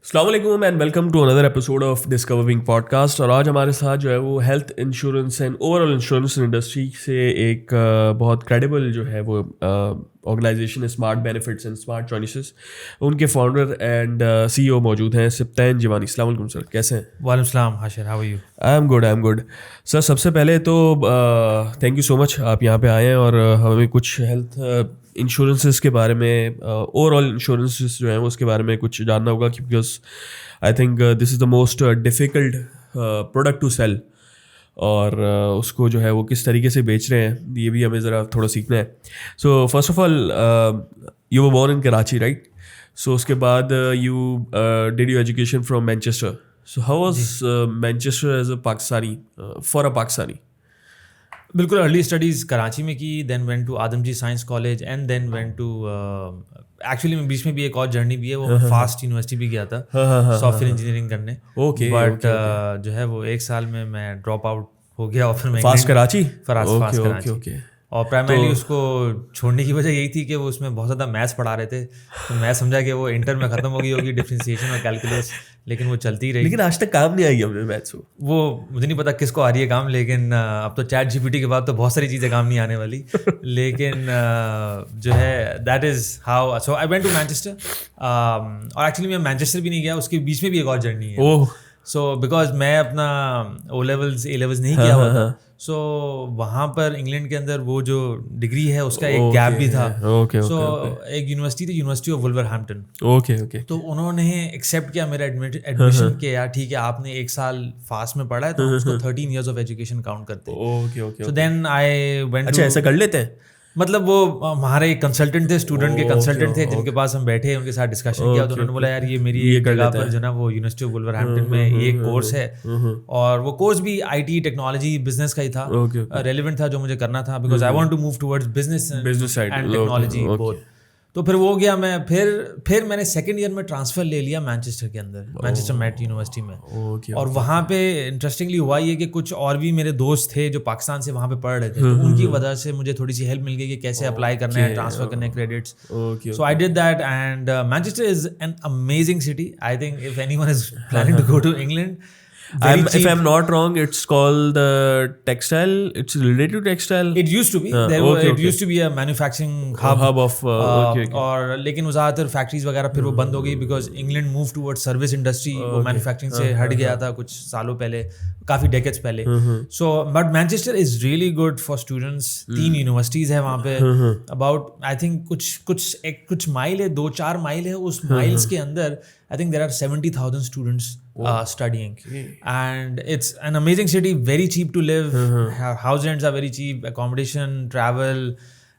अस्सलाम वालेकुम and welcome to another episode of discovering podcast. और आज हमारे साथ जो है वो health insurance and overall insurance industry से एक बहुत क्रेडिबल जो है वो ऑर्गेनाइजेशन है smart benefits and smart choices, उनके फाउंडर एंड सीईओ मौजूद हैं सिब्तैन जिवानी। अस्सलाम वालेकुम सर, कैसे हैं? वालेकुम सलाम Hashir, how are you? I am good sir. सबसे पहले तो थैंक यू सो मच आप यहाँ पे आए हैं और हमें कुछ हेल्थ इंश्योरेंसेस के बारे में, ओवरऑल इंश्योरेंसेस जो हैं उसके बारे में कुछ जानना होगा, because I think this is the most difficult product to sell. और उसको जो है वो किस तरीके से बेच रहे हैं ये भी हमें ज़रा थोड़ा सीखना है। So first of all, you were born in Karachi, right? So उसके बाद you did your education from Manchester. So how was Manchester as a Pakistani, for a Pakistani? बिल्कुल, अर्ली स्टडीज़ कराची में की, then went to Adamjee science college and then went to actually मैं बीच में भी एक और जर्नी भी है, वो मैं फास्ट यूनिवर्सिटी भी गया था सॉफ्टवेयर इंजीनियरिंग करने। ओके, बट जो है वो एक साल में मैं ड्रॉप आउट हो गया और फिर मैं फास्ट कराची कराची और प्राइमरीली उसको छोड़ने की वजह यही थी कि वो उसमें बहुत ज़्यादा मैथ्स पढ़ा रहे थे, तो मैं समझा कि वो इंटर में ख़त्म हो गई होगी डिफरेंशिएशन और कैलकुलस, लेकिन वो चलती रही। लेकिन आज तक काम नहीं आई हमने मैथ्स वो मुझे नहीं पता किसको आ रही है काम, लेकिन अब तो चैट जीपीटी के बाद तो बहुत सारी चीज़ें काम नहीं आने वाली। लेकिन जो है that is how, so I went to Manchester. और एक्चुअली मैं मैनचेस्टर भी नहीं गया, उसके बीच में भी एक और जर्नी है। ओह, सो बिकॉज मैं अपना ओ लेवल्स ए लेवल्स नहीं किया हुआ था, सो वहाँ पर इंग्लैंड के अंदर वो जो डिग्री है उसका एक गैप भी था। सो एक यूनिवर्सिटी थी, यूनिवर्सिटी ऑफ वुल्वरहैम्पटन। ओके। तो उन्होंने एक्सेप्ट किया मेरा एडमिशन के, यार ठीक है आपने एक साल फास्ट में पढ़ा है तो उसको 13 years ऑफ एजुकेशन काउंट करते हैं। Okay. So then I went. अच्छा, ऐसा कर लेते हैं? मतलब वो हमारे एक कंसल्टेंट थे, स्टूडेंट के कंसल्टेंट थे, जिनके पास हम बैठे उनके साथ डिस्कशन किया, तो उन्होंने बोला यार ये मेरी एक जगह पर जो ना वो यूनिवर्सिटी ऑफ वुल्वरहैम्पटन में एक कोर्स है, और वो कोर्स भी आईटी टेक्नोलॉजी बिजनेस का ही था, रेलेवेंट था जो मुझे करना था, because I want to move towards business and technology both. तो फिर वो गया मैं, फिर मैंने सेकंड ईयर में ट्रांसफ़र ले लिया मैनचेस्टर के अंदर, मैनचेस्टर मेट यूनिवर्सिटी में। और वहाँ पे इंटरेस्टिंगली हुआ ये कि कुछ और भी मेरे दोस्त थे जो पाकिस्तान से वहाँ पे पढ़ रहे थे, तो उनकी वजह से मुझे थोड़ी सी हेल्प मिल गई कि कैसे अप्लाई करना है, ट्रांसफ़र करने credits. So I did that and Manchester is an amazing city. I think if anyone is planning to go to England, if I'm not wrong, it's called textile. It's related to textile. It used to be. It used to be a manufacturing hub of. और लेकिन वो ज़्यादातर factories वगैरह फिर वो बंद हो गई, because England move toward service industry, वो मैन्युफैक्चरिंग से हट गया था कुछ सालों पहले, काफ़ी डेकेड्स पहले। So but Manchester is really good for students. 3 universities है वहाँ पे, अबाउट आई थिंक कुछ माइल है, 2-4 माइल है, उस माइल्स के अंदर I think there are 70,000 students studying. And it's an amazing city, very cheap to live. House rents are very cheap, accommodation, travel,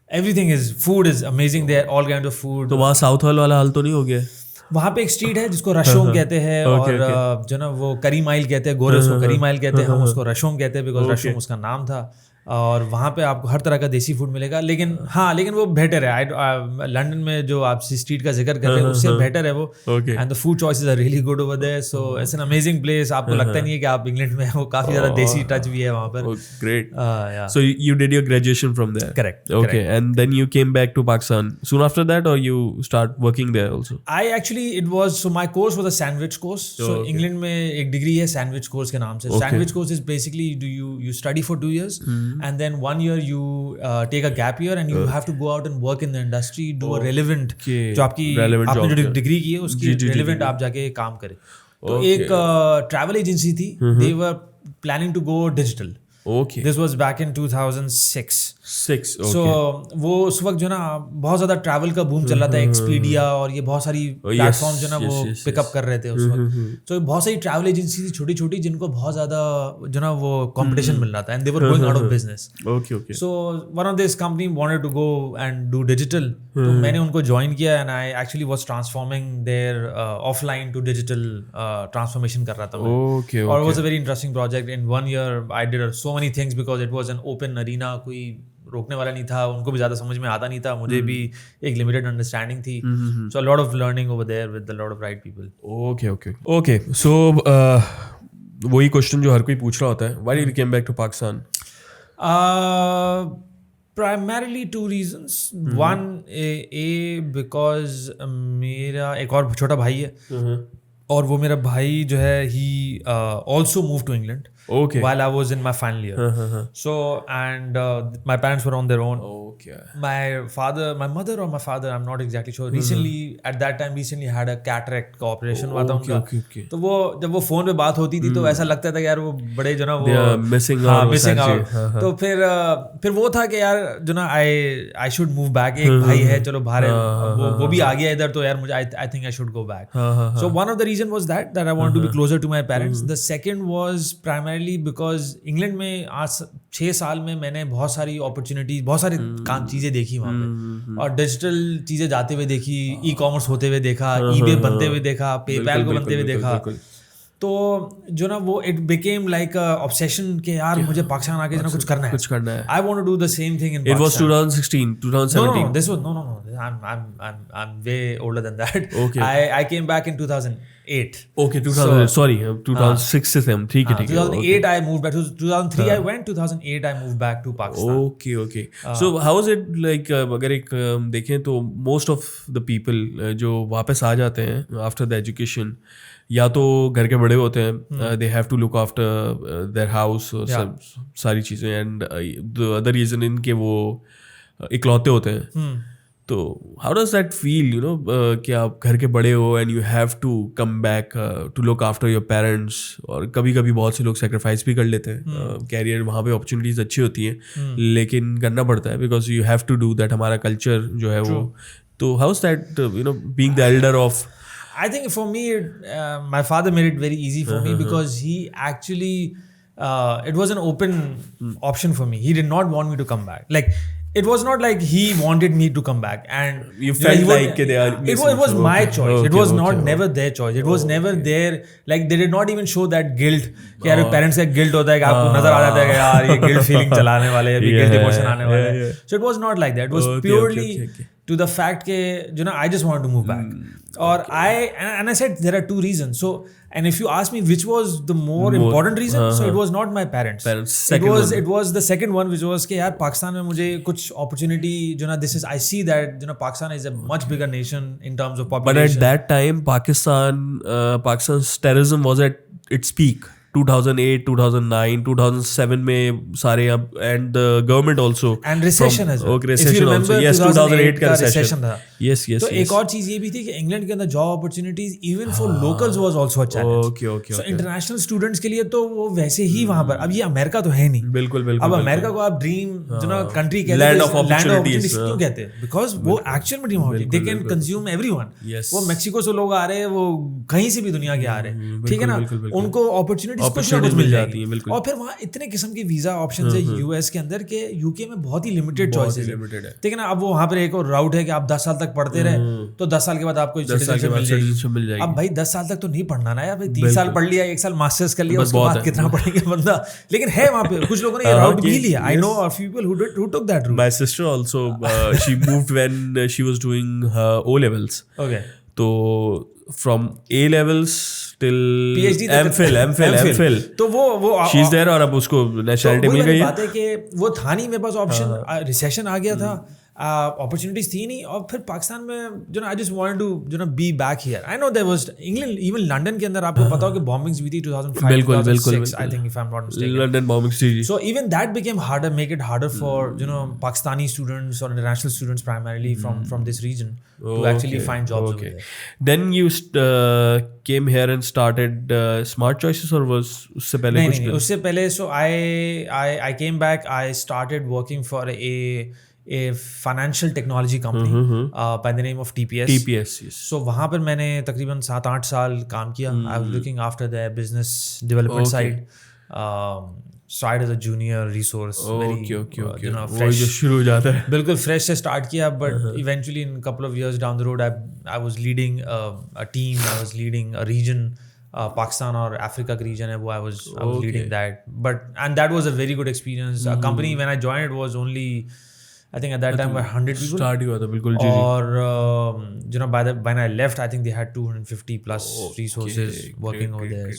everything is, food is amazing there, all kinds of food. तो वहाँ south hall वाला हाल तो नहीं हो गया? वहाँ पे एक स्ट्रीट है जिसको रशोंग कहते हैं, और जो ना वो करी माइल कहते हैं, गोरे उसको करी माइल कहते हैं, हम उसको रशोंग कहते हैं बिकॉज रशोंग उसका नाम था। और वहाँ पे आपको हर तरह का देसी फूड मिलेगा, लेकिन वो बेटर है। लंदन में जो आप स्ट्रीट का जिक्र कर रहे हैं उससे बेटर है वो, and the food choices are really good over there. So it's an amazing place. आपको लगता नहीं है कि आप इंग्लैंड में, वो काफी ज्यादा देसी टच भी है वहाँ पर। Great. So you did your graduation from there? Correct. Okay, and then you came back to Pakistan soon after that, और you start working there also? I actually it was, so my course was a sandwich course. So England में एक degree है sandwich course के नाम से। Sandwich course is basically you study for 2 years and then 1 year you take a gap year and you have to go out and work in the industry, do a relevant, जो आपकी आपने जो degree की है उसकी relevant आप जाके काम करें। तो एक ट्रैवल एजेंसी थी, they were planning to go digital. Okay. This was back in 2006. Okay. So वो उस वक्त जो ना बहुत ज़्यादा ट्रैवल का बूम चल रहा था, एक्सपीडिया और ये बहुत सारी प्लेटफॉर्म जो ना वो पिकअप कर रहे थे उस वक्त। तो बहुत सारी ट्रैवल एजेंसी थी छोटी छोटी, जिनको बहुत ज़्यादा जो ना वो कंपटीशन मिल रहा था, and they were going out of business. So one of this company wanted to go and do digital, तो मैंने उनको ज्वाइन किया and I actually was transforming their offline to digital transformation कर रहा था मैं। और was a very interesting project. In 1 year I did so many things because it was an open arena, कोई रोकने वाला नहीं था, उनको भी ज़्यादा समझ में आता नहीं था, मुझे भी एक लिमिटेड अंडरस्टैंडिंग थी। So a lot of learning over there with a lot of right people. Okay. So वही क्वेश्चन जो हर कोई पूछ रहा होता है, why did you came back to Pakistan? Primarily 2 reasons. One, because मेरा एक और छोटा भाई है, और वो मेरा भाई जो है he also moved to England Okay. while I was in my final year. So and my parents were on their own. Okay. My mother or my father, I'm not exactly sure. Recently had a cataract का operation हुआ था उनका. Okay. तो वो जब वो phone पे बात होती थी तो ऐसा लगता था कि यार वो बड़े जो ना वो missing out. तो फिर वो था कि यार जो ना I should move back. एक भाई है चलो बाहर वो भी आ गया इधर तो यार मुझे I think I should go back. So one of the reason was that I wanted to be closer to my parents. The second was primarily because England में आज 6 साल में मैंने बहुत सारी अपॉर्चुनिटीज बहुत सारी चीजें देखी वहाँ पे और डिजिटल चीजें जाते हुए देखी, ई-कॉमर्स होते हुए देखा, eBay बनते हुए देखा, पेपैल को बनते हुए देखा. तो जो ना वो इट बिकेम लाइक ऑब्सेशन कि यार मुझे पाकिस्तान आके कुछ करना है. I want to do the same thing in It was 2016, 2017. No, this was no. I'm way older than that. Okay. I came back in 2008. Okay, 2006 से हम ठीक है. 2008 I moved back. 2003 I went. 2008 I moved back to Pakistan. Okay. So how is it like अगर एक देखें तो most of the people जो वापस आ जाते हैं after the education या तो घर के बड़े होते हैं, they have to look after their house सारी चीज़ें एंड द अदर रीज़न इनके वो इकलौते होते हैं. तो how does that feel you know कि आप घर के बड़े हो and you have to come back to look after your parents. और कभी कभी बहुत से लोग सेक्रीफाइस भी कर लेते हैं कैरियर, वहाँ पे अपॉर्चुनिटीज़ अच्छी होती हैं लेकिन करना पड़ता है because you have to do that. हमारा कल्चर जो है वो, तो how is that you know being the elder of. I think for me, my father made it very easy for me because he actually, it was an open option for me. He did not want me to come back. Like, it was not like he wanted me to come back. And you felt like they are. It was my choice. It was never their choice. It was never their, like, they did not even show that guilt. कि यार parents का guilt होता है कि आपको नजर आ जाता है कि यार ये गिल्ट फीलिंग चलाने वाले हैं, अभी गिल्ट इमोशन आने वाला है. So it was not like that. It was purely to the fact के जो ना I just wanted to move back. Or I said there are two reasons. So and if you ask me which was the more important reason, so it was not my parents. It was the second one, which was कि यार पाकिस्तान में मुझे कुछ opportunity जो ना this is I see that जो ना Pakistan is a much bigger nation in terms of population. But at that time Pakistan's terrorism was at its peak. 2008, 2009, 2007 में सारे अब and the government also and recession as well. Recession also. Yes, 2008 का recession था. Yes. तो एक और चीज ये भी थी कि इंग्लैंड के अंदर job opportunities even for locals was also a challenge. Okay. So international students के लिए तो वो वैसे ही वहां पर, अब ये अमेरिका तो है नहीं. बिल्कुल. अब अमेरिका को आप ड्रीम जो ना कंट्री कहते हैं, लैंड ऑफ अपॉर्चुनिटीज क्यों कहते हैं? बिकॉज वो एक्चुअल में ड्रीम होती है. They can consume everyone. वो मेक्सिको से लोग आ रहे हैं, वो कहीं से भी दुनिया के आ रहे हैं, ठीक है ना. उनको अपॉर्चुनिटीज कुछ ना कुछ मिल जाती है. और फिर वहाँ इतने किस्म के वीजा ऑप्शंस है यूएस के अंदर के यूके में बहुत ही लिमिटेड चॉइसेस है, ठीक है ना. अब वो वहाँ पर एक और राउट है कि आप 10 साल तक पढ़ते रहे तो 10 साल के बाद आपको सिटीजनशिप मिल जाएगी. अब भाई 10 साल तक तो नहीं पढ़ना ना यार, 3 साल पढ़ लिया, 1 साल मास्टर्स कर लिया, उसके बाद कितना पढ़ेगा बंदा. लेकिन है वहाँ पे कुछ लोगों ने ये राउट भी लिया. I know of people who took that route. My sister also she moved when she was doing her O levels. Okay. तो from A levels till PhD MPhil तो वो शी इज देयर. और अब उसको nationality मिल गई है. बात है कि वो था नहीं मेरे पास ऑप्शन, रिसेशन आ गया था, अपॉर्चुनिटीज थी नहीं. और फिर पाकिस्तान में जो ना आई जस्ट वांटेड टू जो ना be back here. I know there was England, even London के अंदर आपको पता हो कि बॉम्बिंग्स हुई थी 2005 2006 I think if I am not mistaken. London bombings थी. So even that became harder, make it harder for you know Pakistani students और international students primarily from this region to actually find jobs over there. Then you came here and started Smart Choices, or was उससे पहले कुछ? नहीं, उससे पहले. So I came back. I started working for a financial technology company by the name of TPS. TPS, yes. So वहाँ पर मैंने तकरीबन 7-8 साल काम किया. I was looking after the business development side. Started as a junior resource. Okay. You know, fresh. जो शुरू हो जाता है. बिल्कुल fresh से start किया, but eventually in a couple of years down the road, I was leading a team. I was leading a region. Pakistan और Africa का region है वो I was leading that. And that was a very good experience. A company when I joined it was only, I think at that time were 100 people. Start हुआ था बिल्कुल. और you know when I left, I think they had 250 plus resources working over there.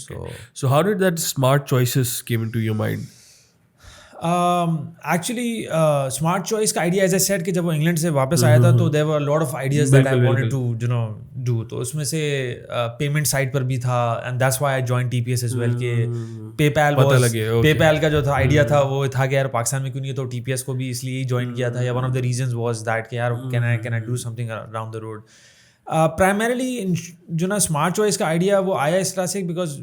So how did that Smart Choices came into your mind? Actually smart choice का idea as I said कि जब वो England से वापस आया था तो there were lot of ideas that I wanted to do. तो उसमें से पेमेंट साइट पर भी था and that's why I joined TPS as well के पेपैल का जो था आइडिया था वो था कि यार पाकिस्तान में क्यों नहीं है, तो TPS को भी इसलिए ज्वाइन किया था. या one of the reasons was that कि यार can I do something around the road. Primarily जो ना स्मार्ट चॉइस का आइडिया वो आया इस तरह से because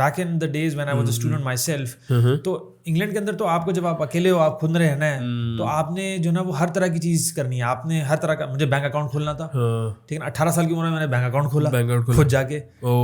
back in the days when I was a student my self, तो इंग्लैंड के अंदर तो आपको जब आप अकेले हो, आप खुद रहना है, तो आपने जो ना वो हर तरह की चीज करनी है. आपने हर तरह का, मुझे बैंक अकाउंट खोलना था, ठीक है ना, 18 साल की उम्र में मैंने बैंक अकाउंट खोला खुद जाके,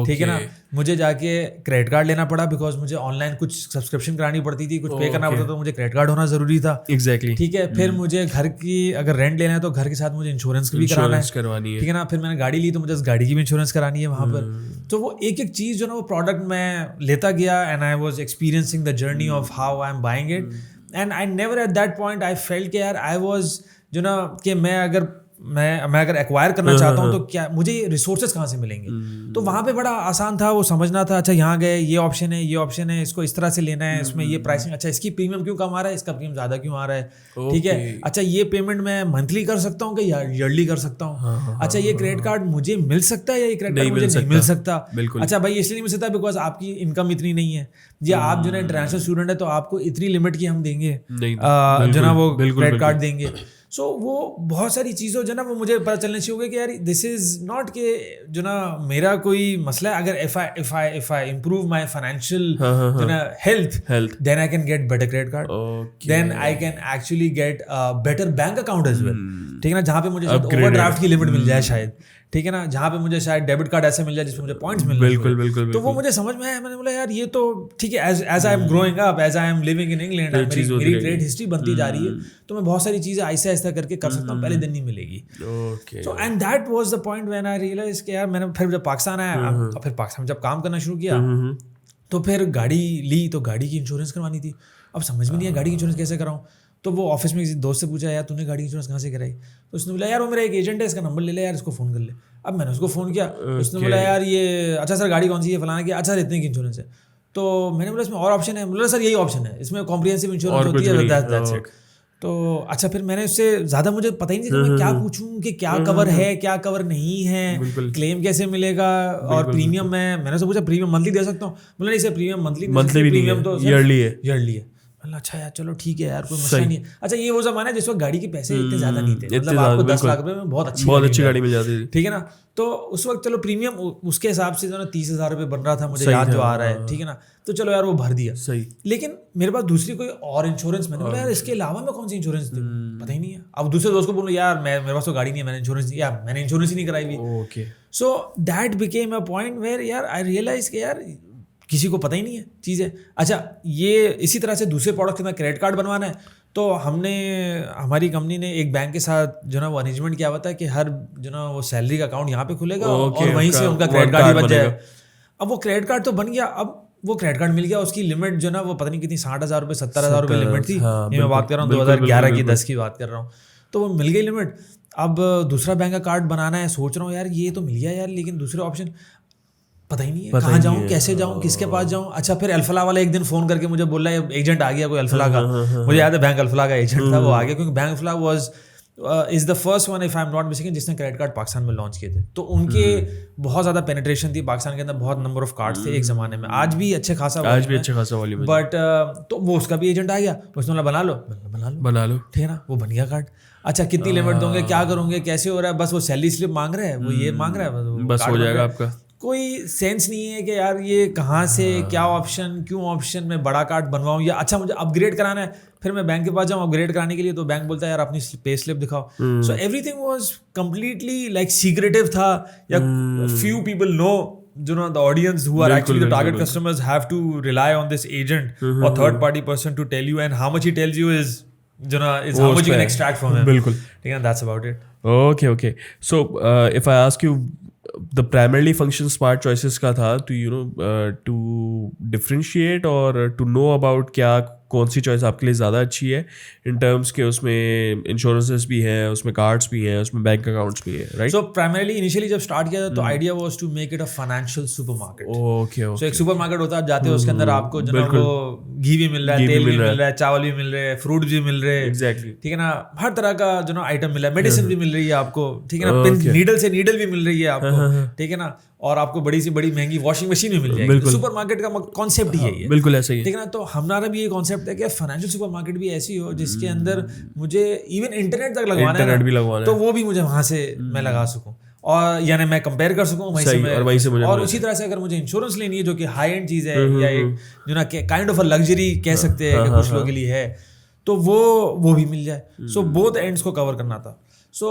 ठीक है ना. मुझे जाके क्रेडिट कार्ड लेना पड़ा बिकॉज मुझे ऑनलाइन कुछ सब्सक्रिप्शन करानी पड़ती थी, कुछ पे करना पड़ता था, तो मुझे क्रेडिट कार्ड होना जरूरी था. एग्जैक्टली, ठीक है. फिर मुझे घर की अगर रेंट लेना है तो घर के साथ मुझे इंश्योरेंस भी कराना है, ठीक है ना. फिर मैंने गाड़ी ली तो मुझे उस गाड़ी की भी इंश्योरेंस करानी है वहां पर. तो वो एक एक चीज जो ना वो प्रोडक्ट मैं लेता गया and I was experiencing the journey of how I am buying it. And I never at that point I felt कि यार आई वाज जो ना कि मैं अगर एक्वायर करना चाहता हूँ तो क्या मुझे रिसोर्सेज कहाँ से मिलेंगे. तो वहाँ पे बड़ा आसान था वो समझना था. अच्छा यहाँ गए, ये ऑप्शन है, इसको इस तरह से लेना है, इसमें ये प्राइसिंग, अच्छा इसकी प्रीमियम क्यों कम आ रहा है, इसका प्रीमियम ज़्यादा क्यों आ रहा है, ठीक है. अच्छा ये पेमेंट मैं मंथली कर सकता हूँ कि ईयरली कर सकता हूँ. अच्छा ये क्रेडिट कार्ड मुझे मिल सकता है या ये क्रेडिट कार्ड मुझे नहीं मिल सकता. अच्छा भाई इसलिए नहीं मिल सकता बिकॉज आपकी इनकम इतनी नहीं है, या आप जो ना इंटरनेशनल स्टूडेंट है तो आपको इतनी लिमिट की हम देंगे जो ना वो क्रेडिट कार्ड देंगे. सो वो बहुत सारी चीज़ों जो ना वो मुझे पता चलना चाहिए होगा कि यार दिस इज़ नॉट के जो ना मेरा कोई मसला है. अगर if I improve my financial जो ना health then I can get better credit card, then I can actually get better bank account as well, ठीक है ना, जहाँ पे मुझे ओवरड्राफ्ट की लिमिट मिल जाए शायद, ठीक है ना, जहाँ पे मुझे शायद डेबिट कार्ड ऐसे मिल जाए जिसमें मुझे पॉइंट्स मिल जाए. बिल्कुल. तो वो मुझे समझ में आया. मैंने बोला यार ये तो ठीक है. As I am growing up, as I am living in England, मेरी क्रेडिट हिस्ट्री बनती जा रही है, तो मैं बहुत सारी चीज़ें ऐसा ऐसा करके कर सकता हूँ, पहले दिन नहीं मिलेगी. So and that was the point when I realise कि यार मैंने फिर जब पाकिस्तान आया और फिर पाकिस्तान में जब काम करना शुरू किया तो फिर गाड़ी ली तो गाड़ी की इंश्योरेंस करवानी थी. अब समझ में नहीं आया गाड़ी की इंश्योरेंस कैसे कराऊँ. तो वो ऑफिस में किसी दोस्त से पूछा यार तूने गाड़ी इंश्योरेंस कहाँ से कराई, तो उसने बोला यार वो मेरा एक एजेंट है, इसका नंबर ले ले यार, इसको फ़ोन कर ले. अब मैंने उसको फ़ोन किया, उसने बोला यार ये अच्छा सर गाड़ी कौन सी है, फलाना की, अच्छा सर इतने की इंश्योरेंस है. तो मैंने बोला इसमें और ऑप्शन है, बोला सर यही ऑप्शन है, इसमें कॉम्प्रिहेंसिव इंश्योरेंस होती है, दैट्स इट. तो अच्छा फिर मैंने उससे ज़्यादा मुझे पता ही नहीं था मैं क्या पूछूँ कि क्या कवर है क्या कवर नहीं है, क्लेम कैसे मिलेगा, और प्रीमियम मैंने उससे पूछा प्रीमियम मंथली दे सकता हूँ. बोला नहीं सर प्रीमियम मंथली प्रीमियम तो ईयरली है. अच्छा यार चलो ठीक है यार कोई मसला नहीं है. अच्छा ये वो जमाना है जिस वक्त गाड़ी के पैसे इतने ज्यादा नहीं थे, मतलब आपको 10 लाख रुपए में बहुत अच्छी गाड़ी मिल जाती थी, ठीक है ना. तो उस वक्त चलो प्रीमियम उसके हिसाब से जो ना 30,000 रुपए बन रहा था, मुझे याद जो आ रहा है, ठीक है ना. तो चलो यार वो भर दिया सही. लेकिन मेरे पास दूसरी कोई और इंश्योरेंस, मैंने बोला यार इसके अलावा मैं कौन सी इंश्योरेंस दूं, पता ही नहीं है. अब दूसरे दोस्त को बोलूं यार मेरे पास तो गाड़ी नहीं है, मैंने इंश्योरेंस ही नहीं कराई हुई. So that became a point where यार आई रियलाइज कि यार किसी को पता ही नहीं है चीज़ें. अच्छा ये इसी तरह से दूसरे प्रोडक्ट के अंदर क्रेडिट कार्ड बनवाना है, तो हमारी कंपनी ने एक बैंक के साथ जो ना वो अरेंजमेंट किया हुआ था कि हर जो ना वो सैलरी का अकाउंट यहाँ पे खुलेगा और वहीं से उनका क्रेडिट कार्ड भी बन जाएगा. अब वो क्रेडिट कार्ड तो बन गया, अब वो क्रेडिट कार्ड मिल गया, उसकी लिमिट जो ना वो पता नहीं कितनी 60,000 रुपये 70,000 रुपये लिमिट थी. ये मैं बात कर रहा हूँ 2011 की 10 की बात कर रहा हूँ. तो वो मिल गई लिमिट. अब दूसरा बैंक का कार्ड बनाना है, सोच रहा हूँ यार ये तो मिल गया यार, लेकिन दूसरे ऑप्शन पता ही नहीं है कहाँ जाऊँ, कैसे जाऊँ, किसके पास जाऊँ. अच्छा फिर अल्फला वाला एक दिन फ़ोन करके मुझे बोल रहा है एजेंट आ गया कोई अल्फला का. मुझे याद है बैंक अल्फला का एजेंट था, वो आ गया क्योंकि bank Alfalah was is the first one if I am not mistaken जिसने क्रेडिट कार्ड पाकिस्तान में लॉन्च किए थे. तो उनके बहुत ज़्यादा पेनिट्रेशन थी पाकिस्तान के अंदर, बहुत नंबर ऑफ कार्ड्स थे एक ज़माने में, आज भी अच्छे खासा वॉल्यूम, बट तो वो उसका भी एजेंट आ गया, उसने बना लो, ठीक है ना, वो बन गया कार्ड. अच्छा कितनी लिमिट दोगे, क्या करोगे, कैसे हो रहा है, बस वो सैलरी स्लिप मांग रहा है, वो ये मांग रहा है, बस हो जाएगा आपका. कोई सेंस नहीं है कि यार ये कहाँ से क्या ऑप्शन, क्यों ऑप्शन में बड़ा कार्ड बनवाऊँ, या अच्छा मुझे अपग्रेड कराना है, फिर मैं बैंक के पास जाऊँ अपग्रेड कराने के लिए, तो बैंक बोलता है यार अपनी पे स्लिप दिखाओ. So everything was completely like secretive था, या few people know, you know, the audience who are actually the target customers have to rely on this agent or third party person to tell you, and how much he tells you is you know is how much you can extract from him. बिल्कुल. And that's about it. Okay. So if I ask you, the primarily function smart choices का था to to differentiate or to know about क्या कौन सी choice आपके लिए ज़्यादा अच्छी है इन टर्म्स के उसमें इंश्योरेंसेस भी हैं, उसमें कार्ड्स भी हैं, उसमें बैंक अकाउंट्स भी है, राइट? सो प्राइमरीली इनिशियली जब स्टार्ट किया तो idea was to make it a financial supermarket. Okay. So एक सुपरमार्केट होता है, आप जाते हो उसके अंदर आपको जो ना वो घी भी मिल रहा है, तेल भी मिल रहा है, चावल भी मिल रहे हैं, फ्रूट भी मिल रहे हैं, एग्जैक्टली, ठीक है ना, हर तरह का जो ना आइटम मिल रहा है, मेडिसिन भी मिल रही है आपको, ठीक है ना, पिन नीडल से नीडल भी मिल रही है आपको, ठीक है ना, और आपको बड़ी से बड़ी महंगी वॉशिंग मशीन भी मिल जाएगी। तो सुपरमार्केट का कॉन्सेप्ट ही यही है, बिल्कुल ऐसा ही है, ठीक है ना। तो हमारा भी ये कॉन्सेप्ट है कि फाइनेंशियल सुपरमार्केट भी ऐसी हो जिसके अंदर मुझे इवन इंटरनेट तक लगवाना है तो वो भी मुझे वहां से मैं लगा सकूं, और यानी मैं कंपेयर कर सकूं वहीं से मैं, और उसी तरह से अगर मुझे इंश्योरेंस लेनी है जो कि हाई एंड चीज़ है या एक जो ना काइंड ऑफ अ लग्जरी कह सकते हैं कि कुछ लोगों के लिए है, तो वो भी मिल जाए। सो बोथ एंड्स को कवर करना था। So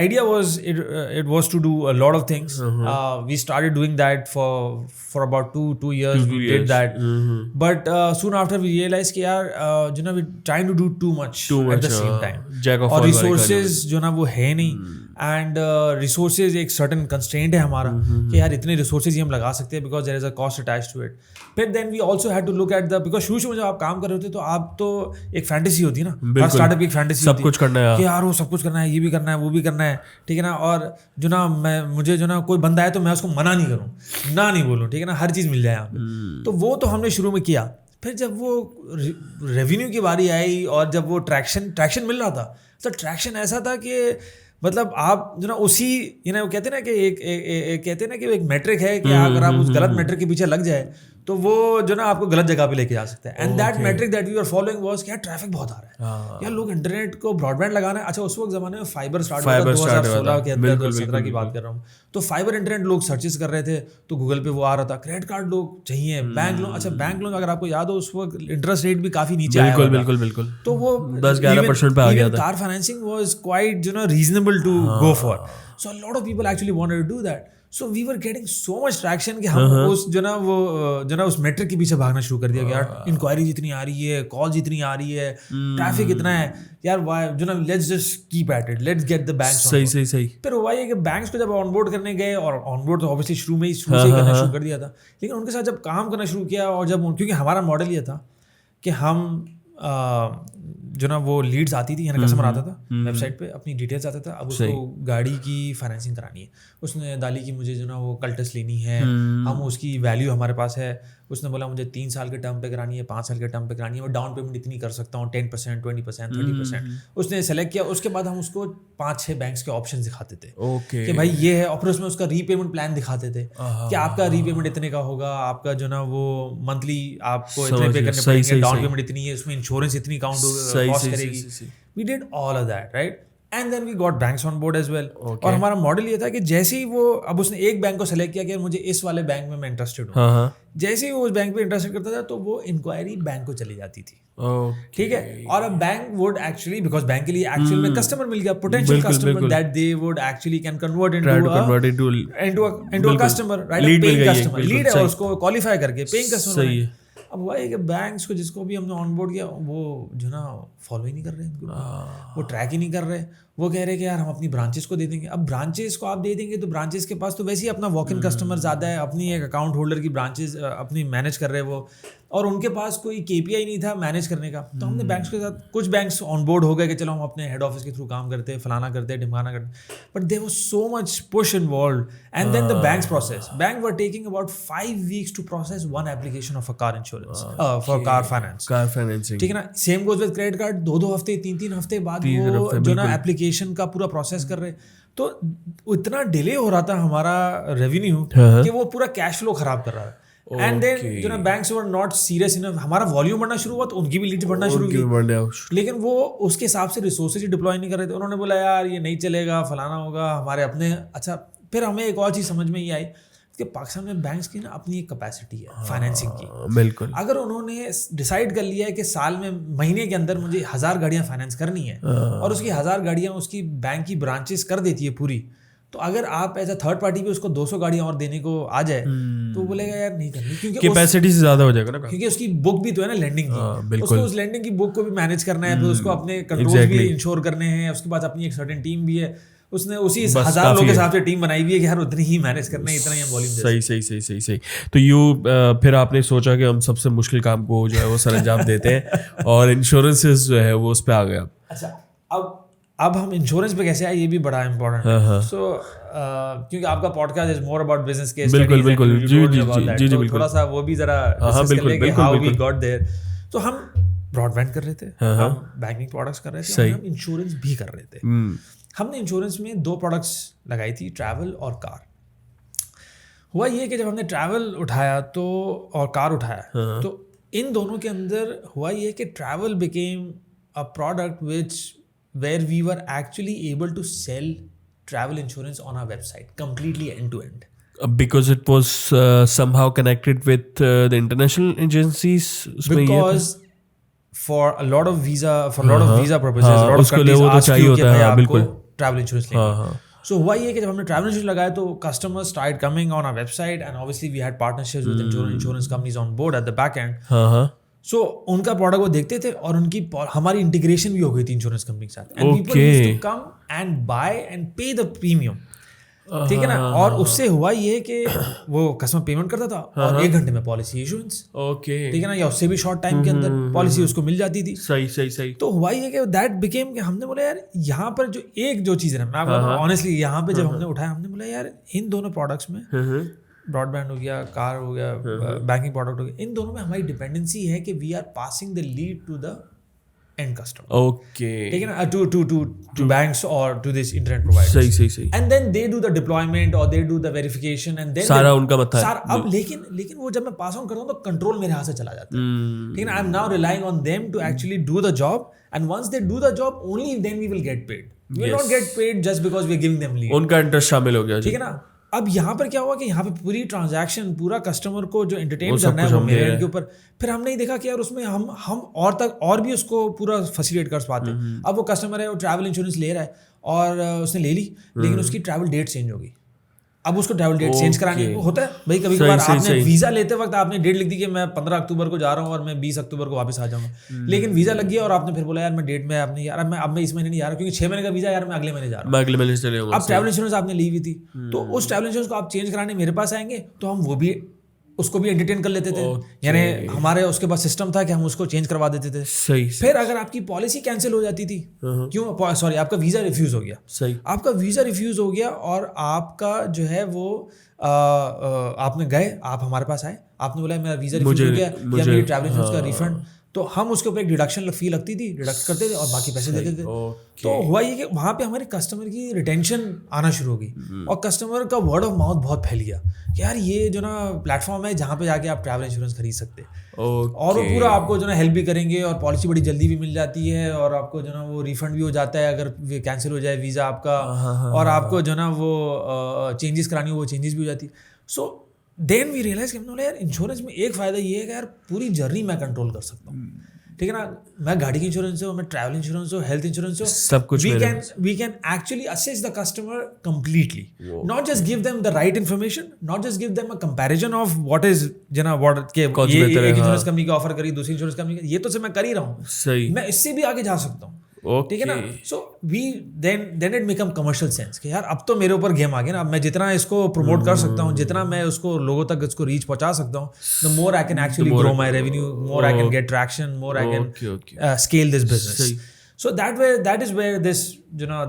idea was it was to do a lot of things. We started doing that for about two years. We did that, but soon after we realized कि यार जो ना we trying to do too much at the same time. और resources जो ना वो है नहीं, and resources एक certain constraint है हमारा कि यार इतने resources ही हम लगा सकते हैं because there is a cost attached to it. फिर then we also had to look at the, because शुरू में जब आप काम कर रहे होते तो आप तो एक फैंटेसी होती है ना, हर स्टार्टअप की एक फैंटेसी सब कुछ करना है कि यार वो सब कुछ करना है, ये भी करना है, वो भी करना है, ठीक है ना, और जो ना मुझे जो ना कोई बंदा है तो मैं उसको मना नहीं करूँ, ना नहीं बोलूँ, ठीक है ना, हर चीज़ मिल जाए यहाँ पे। तो वो तो हमने शुरू में किया। फिर जब वो रेवेन्यू की बारी आई और जब वो ट्रैक्शन मिल रहा था, तो ट्रैक्शन ऐसा था कि मतलब आप जो ना उसी कहते हैं ना कि एक मैट्रिक है कि अगर आप उस गलत मैट्रिक के पीछे लग जाए तो वो जो ना आपको गलत जगह पे लेके जा सकता है। And that metric that we are following was कि यार ट्रैफिक बहुत आ रहा है, यार लोग इंटरनेट को ब्रॉडबैंड लगाना है। अच्छा, उस वक्त जमाने में फाइबर स्टार्ट हुआ था 2016 के अंदर, 2017 की बात कर रहा हूँ, तो फाइबर इंटरनेट लोग सर्चेस कर रहे थे तो गूगल पे वो आ रहा था। क्रेडिट कार्ड लोग चाहिए, बैंक लोन, अच्छा बैंक लोन अगर आपको याद हो उस वक्त इंटरेस्ट रेट भी काफी नीचे आया था, बिल्कुल, तो वो 10-11% पे आ गया था। Car financing was quite reasonable to go for, so a lot of people actually wanted to do that. So we were getting so much traction कि हम उस उस मेट्रिक के पीछे भागना शुरू कर दिया कि यार इंक्वायरी जितनी आ रही है, कॉल जितनी आ रही है, ट्रैफिक इतना है, यार let's just keep at it, let's get the banks. सही। फिर हुआ ये कि बैंक्स को जब ऑनबोर्ड करने गए, और ऑनबोर्ड तो ऑब्वियसली शुरू से ही करना शुरू कर दिया था, लेकिन उनके साथ जब काम करना शुरू किया और जब क्योंकि हमारा मॉडल ये था कि हम वो लीड्स आती थी, यानी कस्टमर आता था वेबसाइट पे, अपनी डिटेल्स आता था, अब उसको गाड़ी की फाइनेंसिंग करानी है, उसने डाली कि मुझे वो कल्टस लेनी है, हम उसकी वैल्यू हमारे पास है, उसने बोला मुझे 3 साल के टर्म पे करानी है, 5 साल के टर्म पे करानी है, मैं डाउन पेमेंट इतनी कर सकता हूँ, 10%, 20%, 30%। उसने सेलेक्ट किया, उसके बाद हम उसको 5-6 बैंक्स के ऑप्शन दिखाते थे कि भाई ये है, और फिर उसमें उसका रीपेमेंट प्लान दिखाते थे कि आपका रीपेमेंट इतने का होगा, आपका वो मंथली आपको इतने पे करने पड़ेंगे, डाउन पेमेंट इतनी है, उसमें इंश्योरेंस इतनी कॉस्ट करेगी। We did all of that, right, and then we got banks on board as well. और हमारा मॉडल ये था कि जैसे ही वो, अब उसने एक बैंक को सेलेक्ट किया कि मुझे इस वाले बैंक में मैं इंटरेस्टेड हूँ, जैसे ही वो उस बैंक पे इंटरेस्टेड करता था तो वो इंक्वायरी बैंक को चली जाती थी, ठीक है, और अब bank would actually, because bank के लिए एक्चुअल में कस्टमर मिल गया, potential customer that they would actually can convert into a customer, right, paying customer, lead है उसको क्वालिफाई करके पेइंग कस्टमर है। अब हुआ है कि बैंक्स को जिसको भी हमने ऑनबोर्ड किया वो फॉलो ही नहीं कर रहे हैं, वो ट्रैक ही नहीं कर रहे, वो कह रहे हैं कि यार हम अपनी ब्रांचेस को दे देंगे। अब ब्रांचेस को आप दे देंगे तो ब्रांचेस के पास तो वैसे ही अपना वॉक इन कस्टमर ज़्यादा है, अपनी एक अकाउंट होल्डर की ब्रांचेस अपनी मैनेज कर रहे हैं वो, और उनके पास कोई KPI नहीं था मैनेज करने का। तो हमने बैंक्स के साथ, कुछ बैंक्स ऑन बोर्ड हो गए कि चलो हम अपने हेड ऑफिस के थ्रू काम करते हैं, फलाना करते हैं, ढिमकाना करते हैं, but there was so much push involved, and then the banks process, bank were taking about 5 weeks to process one application of a car insurance for car financing, ठीक है ना। Same goes with credit card, 2 हफ्ते 3 हफ्ते बाद वो application का पूरा process कर रहे, तो इतना डिले हो रहा था हमारा रेवेन्यू कि वो पूरा कैश फ्लो खराब कर रहा है। And then banks were not serious enough, हमारा वॉल्यूम बढ़ना शुरू हुआ तो उनकी भी लीड्स बढ़ना शुरू की, लेकिन वो उसके हिसाब से रिसोर्सेज डिप्लॉय नहीं कर रहे थे। उन्होंने बोला यार ये नहीं चलेगा, फलाना होगा, हमारे अपने। अच्छा, फिर हमें एक और चीज़ समझ में ये आई कि पाकिस्तान में बैंक्स की ना अपनी एक कैपेसिटी है फाइनेंसिंग की, बिल्कुल। अगर उन्होंने डिसाइड कर लिया है कि साल में, महीने के अंदर मुझे 1000 गाड़ियाँ फाइनेंस करनी है, और उसकी 1000 गाड़ियाँ उसकी बैंक की ब्रांचेस कर देती है पूरी, तो अगर आप एज अ थर्ड पार्टी पे उसको 200 गाड़ियाँ और देने को आ जाए तो बोलेगा यार नहीं करनी, क्योंकि कैपेसिटी से ज़्यादा हो जाएगा ना, क्योंकि उसकी बुक भी तो है ना लेंडिंग की, उसको उस लेंडिंग की बुक को भी मैनेज करना है, फिर उसको अपने कंट्रोल भी इंश्योर करने हैं, उसके बाद अपनी एक सर्टेन टीम भी है, उसने उसी 1000 लोगों के हिसाब से टीम बनाई हुई है कि यार उतनी ही मैनेज करना है, इतना ही हम वॉल्यूम दे। सही। तो फिर आपने सोचा कि हम सबसे मुश्किल काम को जो है वो सर अंजाम देते हैं और इंश्योरेंसेस जो है वो उस पर आ गया। अच्छा, अब हम इंश्योरेंस पे कैसे आए, ये भी बड़ा इंपॉर्टेंट है। सो क्योंकि आपका podcast is more about business case studies, बिल्कुल जी, थोड़ा सा वो भी जरा डिस्कस कर लेंगे हाउ वी गॉट देयर। तो हम ब्रॉडबैंड कर रहे थे, हम बैंकिंग प्रोडक्ट्स कर रहे थे, और हम इंश्योरेंस भी कर रहे थे। हमने इंश्योरेंस में 2 प्रोडक्ट्स लगाई थी, ट्रैवल और कार। हुआ ये कि जब हमने ट्रैवल उठाया तो और कार उठाया तो इन दोनों के अंदर हुआ ये कि travel became a product which where we were actually able to sell travel insurance on our website completely end to end, because it was somehow connected with the international agencies, because for a lot of visa purposes a lot of countries ask you कि भाई आपको travel insurance लेंगे। So हुआ ये कि जब हमने travel insurance लगाया तो customers started coming on our website and obviously we had partnerships with insurance companies on board at the back end। सो उनका प्रोडक्ट वो देखते थे और उनकी हमारी इंटीग्रेशन भी हो गई थी इंश्योरेंस कंपनी के साथ, and people used to come and buy and pay the premium, ठीक है ना। और उससे हुआ ये कि वो कस्टमर पेमेंट करता था और 1 घंटे में पॉलिसी इशुएंस, ठीक है ना, या उससे भी शॉर्ट टाइम के अंदर पॉलिसी उसको मिल जाती थी। सही। तो हुआ ये कि दैट बिकेम कि हमने बोला यार यहाँ पर जो चीज़ है, मैं आपको ऑनेस्टली यहाँ पे जब हमने उठाया, हमने बोला यार इन दोनों प्रोडक्ट्स में, ब्रॉडबैंड हो गया, कार हो गया, बैंकिंग प्रोडक्ट हो गया, इन दोनों में हमारी डिपेंडेंसी है कि we are passing the lead to the end customer, okay, ठीक है ना, टू बैंक्स और टू दिस इंटरनेट प्रोवाइडर्स। सही। And then they do the deployment और they do the verification and then सारा उनका मत है। अब लेकिन वो जब मैं पास ऑन करता हूँ तो कंट्रोल मेरे हाथ से चला जाता है, ठीक है ना। I am now relying on them to actually do the job, and once they do the job only then we will get paid. We will not get paid just because we are giving them lead, उनका interest शामिल हो गया, ठीक है ना। अब यहाँ पर क्या हुआ कि यहाँ पे पूरी ट्रांजैक्शन, पूरा कस्टमर को जो एंटरटेन करना है वो मेरे एंड के ऊपर, फिर हमने देखा कि यार उसमें हम और भी उसको पूरा फैसिलिटेट कर पाते। अब वो कस्टमर है, वो ट्रैवल इंश्योरेंस ले रहा है और उसने ले ली, लेकिन उसकी ट्रैवल डेट चेंज हो गई। अब उसको ट्रैवल डेट चेंज करानी होता है भाई, कभी कभार आपने वीजा लेते वक्त आपने डेट लिख दी कि मैं 15 अक्टूबर को जा रहा हूँ और मैं 20 अक्टूबर को वापस आ जाऊंगा, लेकिन वीजा लग गया और आपने फिर बोला यार मैं डेट में आपने यार अब मैं इस महीने नहीं जा रहा क्योंकि 6 महीने का वीजा, यार मैं अगले महीने जा रहा हूँ, मैं अगले महीने चले जाऊंगा। अब ट्रैवल इंश्योरेंस आपने ली हुई थी, तो उस ट्रैवल इंश्योरेंस को आप चेंज कराने मेरे पास आएंगे तो हम वो भी उसको भी एंटरटेन कर लेते थे, यानी हमारे उसके पास सिस्टम था कि हम उसको चेंज करवा देते थे। सही। फिर अगर आपकी पॉलिसी कैंसिल हो जाती थी, क्यों, सॉरी, आपका वीजा रिफ्यूज हो गया, सही, आपका वीजा रिफ्यूज हो गया और आपका जो है वो आपने गए, आप हमारे पास आए, आपने बोला मेरा वीजा रिफ्यूज हो गया या मेरी ट्रैवल इंश्योरेंस का रिफंड, तो हम उसके ऊपर एक डिडक्शन फी लगती थी, डिडक्ट करते थे और बाकी पैसे देते थे। तो हुआ ये कि वहाँ पे हमारे कस्टमर की रिटेंशन आना शुरू हो गई और कस्टमर का वर्ड ऑफ माउथ बहुत फैल गया कि यार ये जो ना प्लेटफॉर्म है जहाँ पे जाके आप ट्रैवल इंश्योरेंस खरीद सकते और वो पूरा आपको जो ना हेल्प भी करेंगे और पॉलिसी बड़ी जल्दी भी मिल जाती है और आपको जो ना वो रिफंड भी हो जाता है अगर कैंसिल हो जाए वीज़ा आपका, और आपको जो ना वो चेंजेस करानी हो वो चेंजेस भी हो जाती है। सो देन वी रियलाइज कि हमने बोला यार इंश्योरेंस में एक फ़ायदा ये है कि यार पूरी जर्नी मैं कंट्रोल कर सकता हूँ, ठीक है ना। मैं गाड़ी की इंश्योरेंस हो, मैं ट्रैवल इंश्योरेंस हो, हेल्थ इंश्योरेंस हो, सब कुछ we can actually assess the customer completely, not just give them the right information, not just give them a comparison of what is you know what के ये एक insurance company की offer करी, दूसरी insurance company ये तो से मैं कर ही रहा हूँ, सही, मैं इससे भी आगे जा सकता हूँ, ठीक है ना। So we then it become commercial sense कि यार अब तो मेरे ऊपर गेम आ गया ना, अब मैं जितना इसको प्रमोट कर सकता हूँ, जितना मैं उसको लोगों तक इसको रीच पहुंचा सकता हूँ, the more I can actually grow my revenue, more I can gate traction, more I can scale this business. So that is where this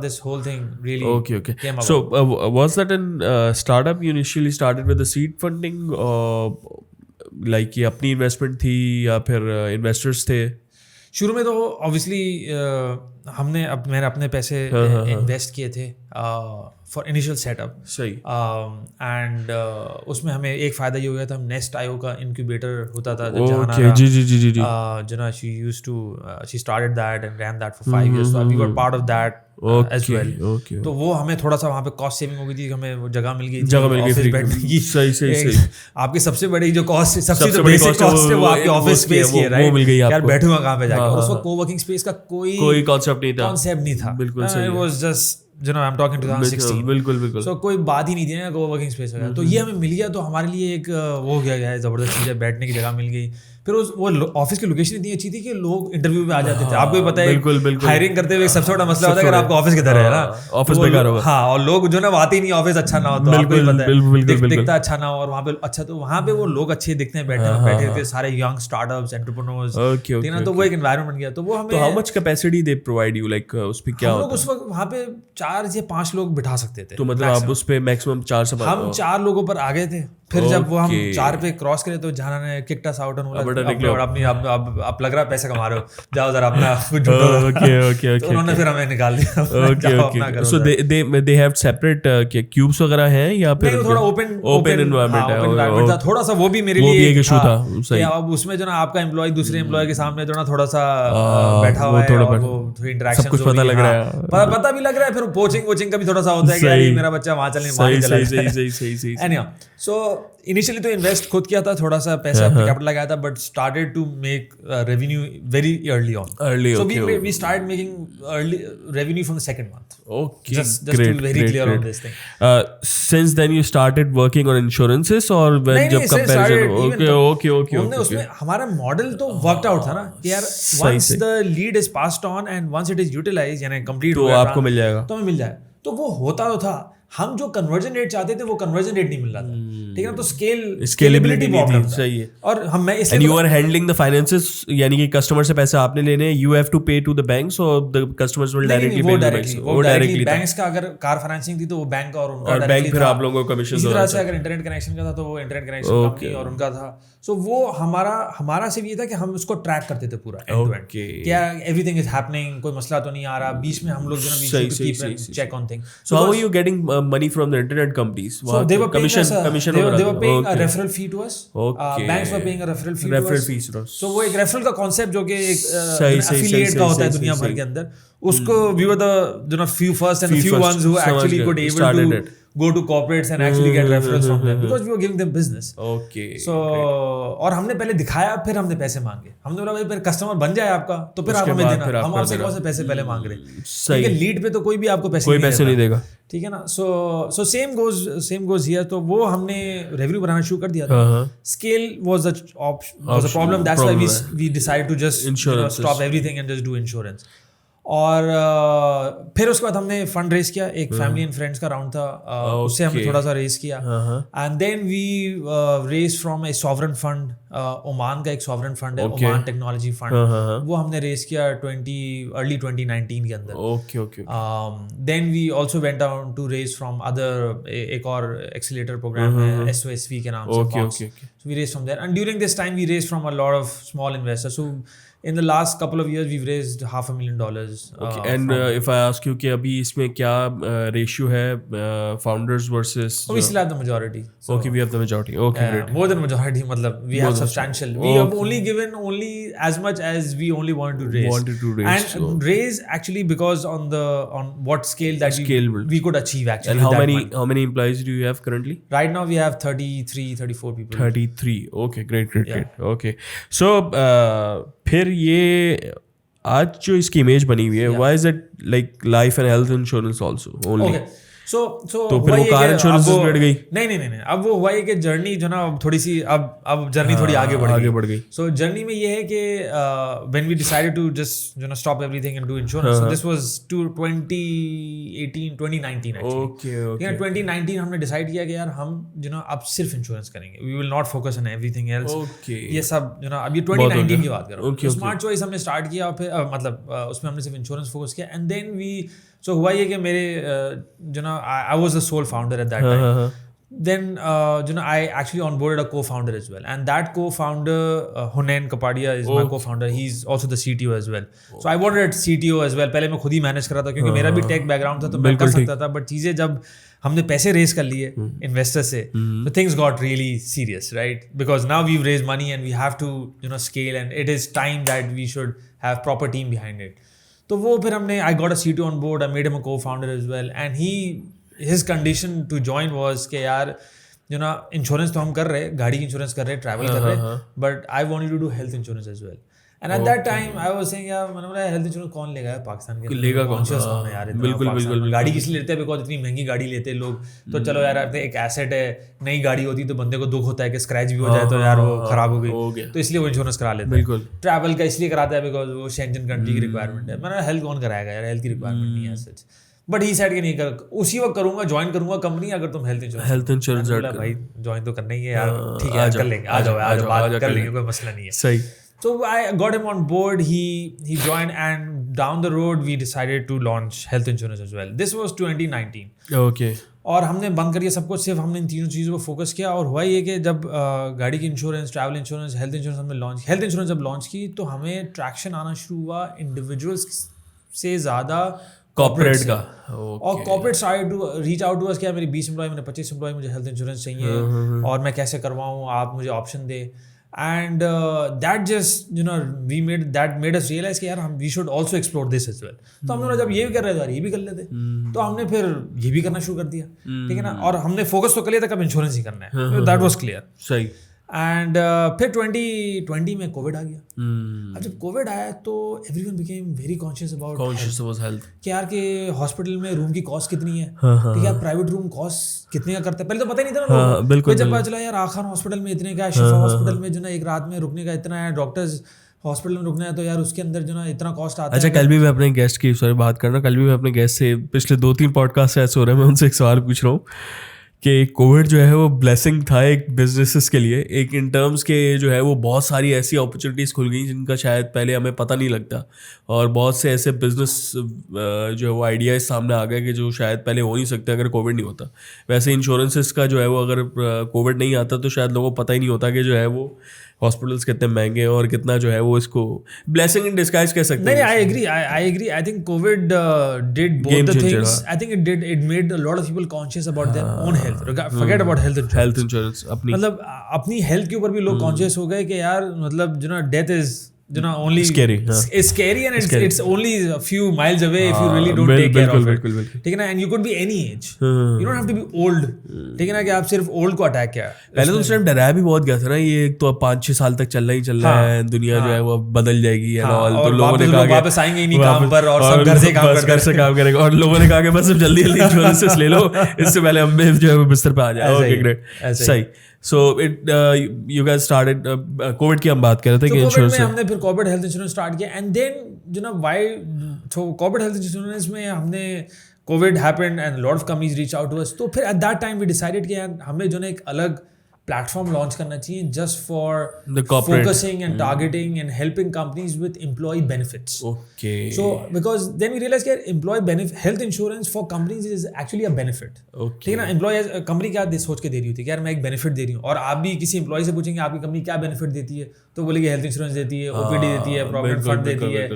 this whole thing really came about. So was that in startup you initially started with the seed funding, like ये अपनी investment थी या फिर investors थे? शुरू में तो obviously मैंने अपने पैसे इन्वेस्ट किए थे फॉर इनिशियल सेटअप, सही, एंड उसमें हमें एक फ़ायदा ये हो गया था, हम नेस्ट आईओ का इंक्यूबेटर होता था she used to she started that and ran that for 5 years, so we were part of that as well. तो वो हमें थोड़ा सा वहाँ पे कॉस्ट सेविंग हो गई थी, हमें वो जगह मिल गई ऑफिस बैठने की, सही आपकी सबसे बड़ी जो कॉस्ट है, सबसे बेसिक कॉस्ट है वो आपके ऑफिस स्पेस की है, राइट, वो मिल गई आपको, यार बैठूंगा कहाँ पे जाके, उस वक्त कोवर्किंग स्पेस का कोई कॉन्सेप्ट नहीं था, बिल्कुल सही, it was just I'm talking 2016, बिल्कुल so कोई बात ही नहीं थी ना कोवर्किंग स्पेस वगैरह, तो ये हमें मिल गया, तो हमारे लिए एक वो हो गया है जबरदस्त चीज़ है, बैठने की जगह मिल गई, फिर वो ऑफिस की लोकेशन इतनी अच्छी थी कि लोग इंटरव्यू में आ जाते थे। आपको भी पता है हायरिंग करते हुए सबसे बड़ा मसला होता है अगर आपका ऑफिस किधर है ना, ऑफिस बेकार होगा। हाँ, और लोग जो ना आते ही नहीं, ऑफिस अच्छा ना हो तो आपको भी पता है दिखता अच्छा ना हो, और वहाँ पे अच्छा, तो वहाँ पे वो लोग अच्छे दिखते हैं बैठे थे सारे यंग स्टार्टअप्स एंटरप्रेन्योर्स, तो वो एक एनवायरनमेंट गया। तो वो हमें how much capacity they provide you, like उस पे क्या हम लोग उस वक्त वहाँ पे 4 से 5 लोग बिठा सकते थे। तो मतलब आप उस पे मैक्सिमम 4 से 5 हम 4 लोगों पर आ गए थे। फिर जब वो हम 4 पे क्रॉस करे तो जहाना ने किक्ड अस आउट, अपनी आप लग रहा है पैसे कमा रहे हो, जाओ जरा अपना कुछ ओके तो उन्होंने फिर हमें निकाल दिया। Okay so they have separate cubes वगैरह हैं या फिर थोड़ा ओपन एनवायरनमेंट था थोड़ा सा, वो भी मेरे लिए एक इशू था सही। अब उसमें जो ना आपका एम्प्लॉय दूसरे एम्प्लॉय के सामने जो ना थोड़ा सा बैठा हुआ है और वो थोड़ी इंटरेक्शन, सब कुछ पता लग रहा है, पता भी लग रहा है। फिर कोचिंग का भी थोड़ा सा होता है कि यार मेरा बच्चा वहां चलने सही। एनीहाउ सो इनिशियली तो इन्वेस्ट खुद किया था, थोड़ा सा पैसा कैपिटल लगाया था, but started to make revenue very early on. So we started making early revenue from the second month. Okay, just to be very clear on this thing. Since then you started working on insurances or when जब comparison okay हमने उसमें हमारा model तो worked out था ना कि यार once the lead is passed on and once it is utilized यानी कंप्लीट तो आपको मिल जाएगा, तो हमें मिल जाए। तो वो होता तो था, हम जो कन्वर्जन रेट चाहते थे वो कन्वर्जन रेट नहीं मिल रहा था, ठीक है ना, तो स्केलेबिलिटी प्रॉब्लम सही है। और हम मैं and you are handling the finances, यानी कि कस्टमर से पैसे आपने लेने, you have to pay to the banks और the customers will directly pay वो डायरेक्टली बैंक्स का, अगर कार फाइनेंसिंग थी तो वो बैंक और उनका और बैंक फिर आप लोगों को कमीशन। इसी तरह से अगर इंटरनेट कनेक्शन का था तो वो इंटरनेट कनेक्शन कंपनी और उनका था। सो वो हमारा सिर्फ ये था कि हम उसको ट्रैक करते थे पूरा एंड टू एंड, क्या एवरीथिंग इज हैपनिंग, कोई मसला तो नहीं आ रहा, बीच में हम लोग जो ना check on thing. So how are you getting money from the internet companies? So they were paying commission they were paying a referral fee to us. Banks were paying a referral fee to us. So वो एक referral का concept जो कि एक affiliate का होता है दुनिया भर के अंदर, उसको we were the few first and the few ones who actually could able to go to corporates and actually get referrals from them because we were giving them business. Okay. So और हमने पहले दिखाया, फिर हमने पैसे मांगे। हमने बोला भाई फिर कस्टमर बन जाए आपका तो फिर आप हमें देना, हम आपसे कौन से पैसे पहले मांग रहे हैं, ठीक है, लीड पे तो कोई भी आपको पैसे नहीं देगा, ठीक है ना। So same goes here. तो वो हमने रेवेन्यू बनाना शुरू कर दिया था। Scale was the problem, that's why we decided to just stop everything and just do insurance. और फिर उसके बाद हमने फंड रेस किया, एक फैमिली एंड फ्रेंड्स का राउंड था, उससे हमने थोड़ा सा रेस किया। And then we raise from a sovereign fund, Oman का एक सॉवरन फंड है, ओमान टेक्नोलॉजी फंड, वो हमने रेस किया अर्ली 2019 के अंदर। Then we also went down to raise from other, एक और एक्सीलरेटर प्रोग्राम है SOSV के नाम से, so we raised from there, and during this time we raised from a lot of small investors. So in the last couple of years we've raised $500,000. Okay. And if I ask you कि अभी इसमें क्या ratio है founders versus we still have the majority. So, okay, we have the majority. Okay, great. More than majority, मतलब we have substantial. We have only given as much as we only wanted to raise. And raise actually because on what scale that we could achieve actually. And how many employees do you have currently? Right now we have 34 people. 33. Okay, great. Okay. So फिर ये आज जो इसकी image बनी हुई है, why is it like life and health insurance also only? तो फिर वो कार इंश्योरेंस बढ़ गई? नहीं, अब वो हुआ है कि जर्नी जो ना थोड़ी सी अब जर्नी थोड़ी आगे बढ़ गई। सो जर्नी में ये है कि when we decided to just जो ना stop everything and do insurance, so this was 2019 actually. Okay 2019 हमने डिसाइड किया कि यार हम जो ना अब सिर्फ इंश्योरेंस करेंगे, we will not focus on everything else. ये सब जो ना अब ये 2019 की बात कर रहा हूँ। स्मार्ट चॉइस हमने स्टार्ट किया और फिर मतलब उसमें हमने सिर्फ इंश्योरेंस फोकस किया। एंड देन वी सो हुआ ये कि मेरे जो ना I was the sole founder at that time. Then you know, I actually onboarded a co-founder as well, and that co-founder Hunain Kapadia is my co-founder. He's also the CTO as well. So I wanted a CTO as well. पहले मैं खुद ही manage कर रहा था क्योंकि मेरा भी tech background था तो मैं कर सकता था, बट चीज़ें जब हमने पैसे रेज कर लिए इन्वेस्टर से, तो things got really serious, right? Because now we raise money and we have to you know scale and it is time that we should have proper team behind it. तो वो फिर हमने I got a CTO on board, I made him a co-founder as well, and his condition to join was कि यार you know insurance तो हम कर रहे, गाड़ी की इंश्योरेंस कर रहे, ट्रैवल कर रहे, but I wanted to do health insurance as well. And at that time I was saying यार मैंने बोला हेल्थ इंश्योरेंस कौन लेगा पाकिस्तान के, लेगा कौन? कॉन्शियस कौन है यार, बिल्कुल गाड़ी किस लिए लेते हैं, बिकॉज इतनी महंगी गाड़ी लेते हैं लोग, तो चलो यार एक एसेट है, नई गाड़ी होती तो बंदे को दुख होता है कि स्क्रैच भी हो जाए तो यार वो खराब हो गई, तो इसलिए वो इंश्योरेंस करा लेते हैं। ट्रैवल का इसलिए कराता है बिकॉज वो शेंजन कंट्री की रिक्वायरमेंट है। मैंने हेल्थ कौन कराएगा यार, हेल्थ की रिक्वायरमेंट नहीं है सच, बट ही सेड कि नहीं कर, उसी वक्त करूंगा, ज्वाइन करूंगा कंपनी अगर तुम हेल्थ इंश्योरेंस भाई ज्वाइन तो करना ही है यार, ठीक है कर लेंगे, आ जाओ बात कर लेंगे, कोई मसला नहीं है। सही। So I got him on board, he joined, and down the road we decided to launch health insurance as well. This was 2019. Okay. और हमने बंद करिए सब कुछ, सिर्फ हमने इन तीनों चीज़ों पर फोकस किया। और हुआ ये कि जब गाड़ी की insurance, travel insurance, health insurance हमने लॉन्च, हेल्थ इंश्योरेंस जब लॉन्च की तो हमें ट्रैक्शन आना शुरू हुआ इंडिविजुअल्स से ज़्यादा कॉर्पोरेट का। और corporate started to reach out to us, क्या मेरी 20 एम्प्लॉय, मैंने 25 एम्प्लॉय, मुझे हेल्थ इंश्योरेंस चाहिए और मैं कैसे करवाऊँ, आप मुझे option they. And that just that made us realize कि यार हम we should also explore this as well. तो हमने जब ये भी कर रहे थे यार ये भी कर लेते, तो हमने फिर ये भी करना शुरू कर दिया, ठीक है ना। और हमने फोकस तो कर लिया था कब इंश्योरेंस ही करना है, that was clear. सही। एंड फिर 2020 में कोविड आ गया। अब जब कोविड आया तो everyone became very conscious about health कि यार के हॉस्पिटल में रूम की कॉस्ट कितनी है, ठीक है, प्राइवेट रूम कॉस्ट कितने का करता है, पहले तो पता ही नहीं था ना। बिल्कुल। जब पता चला यार आखान हॉस्पिटल में इतने का है, शिफा हॉस्पिटल में जो ना एक रात में रुकने का इतना है, डॉक्टर्स हॉस्पिटल में रुकना है तो यार उसके अंदर जो ना इतना कॉस्ट आता है। अच्छा, कल भी मैं अपने गेस्ट की बात करना, कल भी मैं अपने गेस्ट से पिछले 2-3 पॉडकास्ट से ऐसे हो रहे हैं, मैं उनसे एक सवाल पूछ रहा हूँ कि कोविड जो है वो ब्लेसिंग था एक बिजनेसेस के लिए, एक इन टर्म्स के जो है वो बहुत सारी ऐसी अपॉर्चुनिटीज़ खुल गई जिनका शायद पहले हमें पता नहीं लगता, और बहुत से ऐसे बिजनेस जो है वो आइडियाज़ सामने आ गए कि जो शायद पहले हो नहीं सकते अगर कोविड नहीं होता। वैसे इंश्योरेंसेस का जो है वो अगर कोविड नहीं आता तो शायद लोगों को पता ही नहीं होता कि जो है वो हॉस्पिटल्स कितने महंगे और कितना जो है वो इसको ब्लेसिंग इन डिस्गाइज कह सकते हैं। नहीं, I agree I think Covid did both the things. I think it made a lot of people conscious about their own health, forget about health insurance अपनी, मतलब अपनी हेल्थ के ऊपर भी लोग कॉन्शियस हो गए कि यार मतलब जो ना death is only scary and it's only a few miles away if you really don't take care of it, ठीक है ना। and you could be any age, you don't have to be old, ठीक है ना, कि आप सिर्फ old को अटैक किया। पहले तो उस टाइम डराया भी बहुत गया था ना, ये तो अब 5-6 साल तक चल रहा है, दुनिया जो है वो बदल जाएगी और तो लोगों ने कहा वापस आएंगे ही नहीं काम पर और सब घर से काम करेंगे, और लोगों ने कहा कि बस जल्दी इंश्योरेंस ले लो इससे पहले हम जो है बिस्तर पे आ जाए। ओके ग्रेट, सही। So you guys started Covid की हम बात कर रहे थे कि इंश्योरेंस में हमने फिर कॉर्पोरेट हेल्थ इंश्योरेंस स्टार्ट किया, एंड देन जो ना व्हाई कॉर्पोरेट हेल्थ इंश्योरेंस में हमने Covid happened and lot of companies reach out to us, तो फिर at that time we decided कि यार हमें जो ना एक अलग प्लेटफॉर्म लॉन्च करना चाहिए just for focusing and targeting and helping companies with employ benefits. Okay, so because then we realise कि employ benefit health insurance for companies is actually a benefit, ठीक है ना। एम्प्लॉय कंपनी क्या सोच के दे रही होती है कि यार मैं एक बेनिफिट दे रही हूँ, और आप भी किसी एम्प्लॉय से पूछेंगे आपकी कंपनी क्या बेनिफिट देती है, तो बोलेगी हेल्थ इंश्योरेंस देती है, ओपीडी देती है, प्रोविडेंट फंड देती है।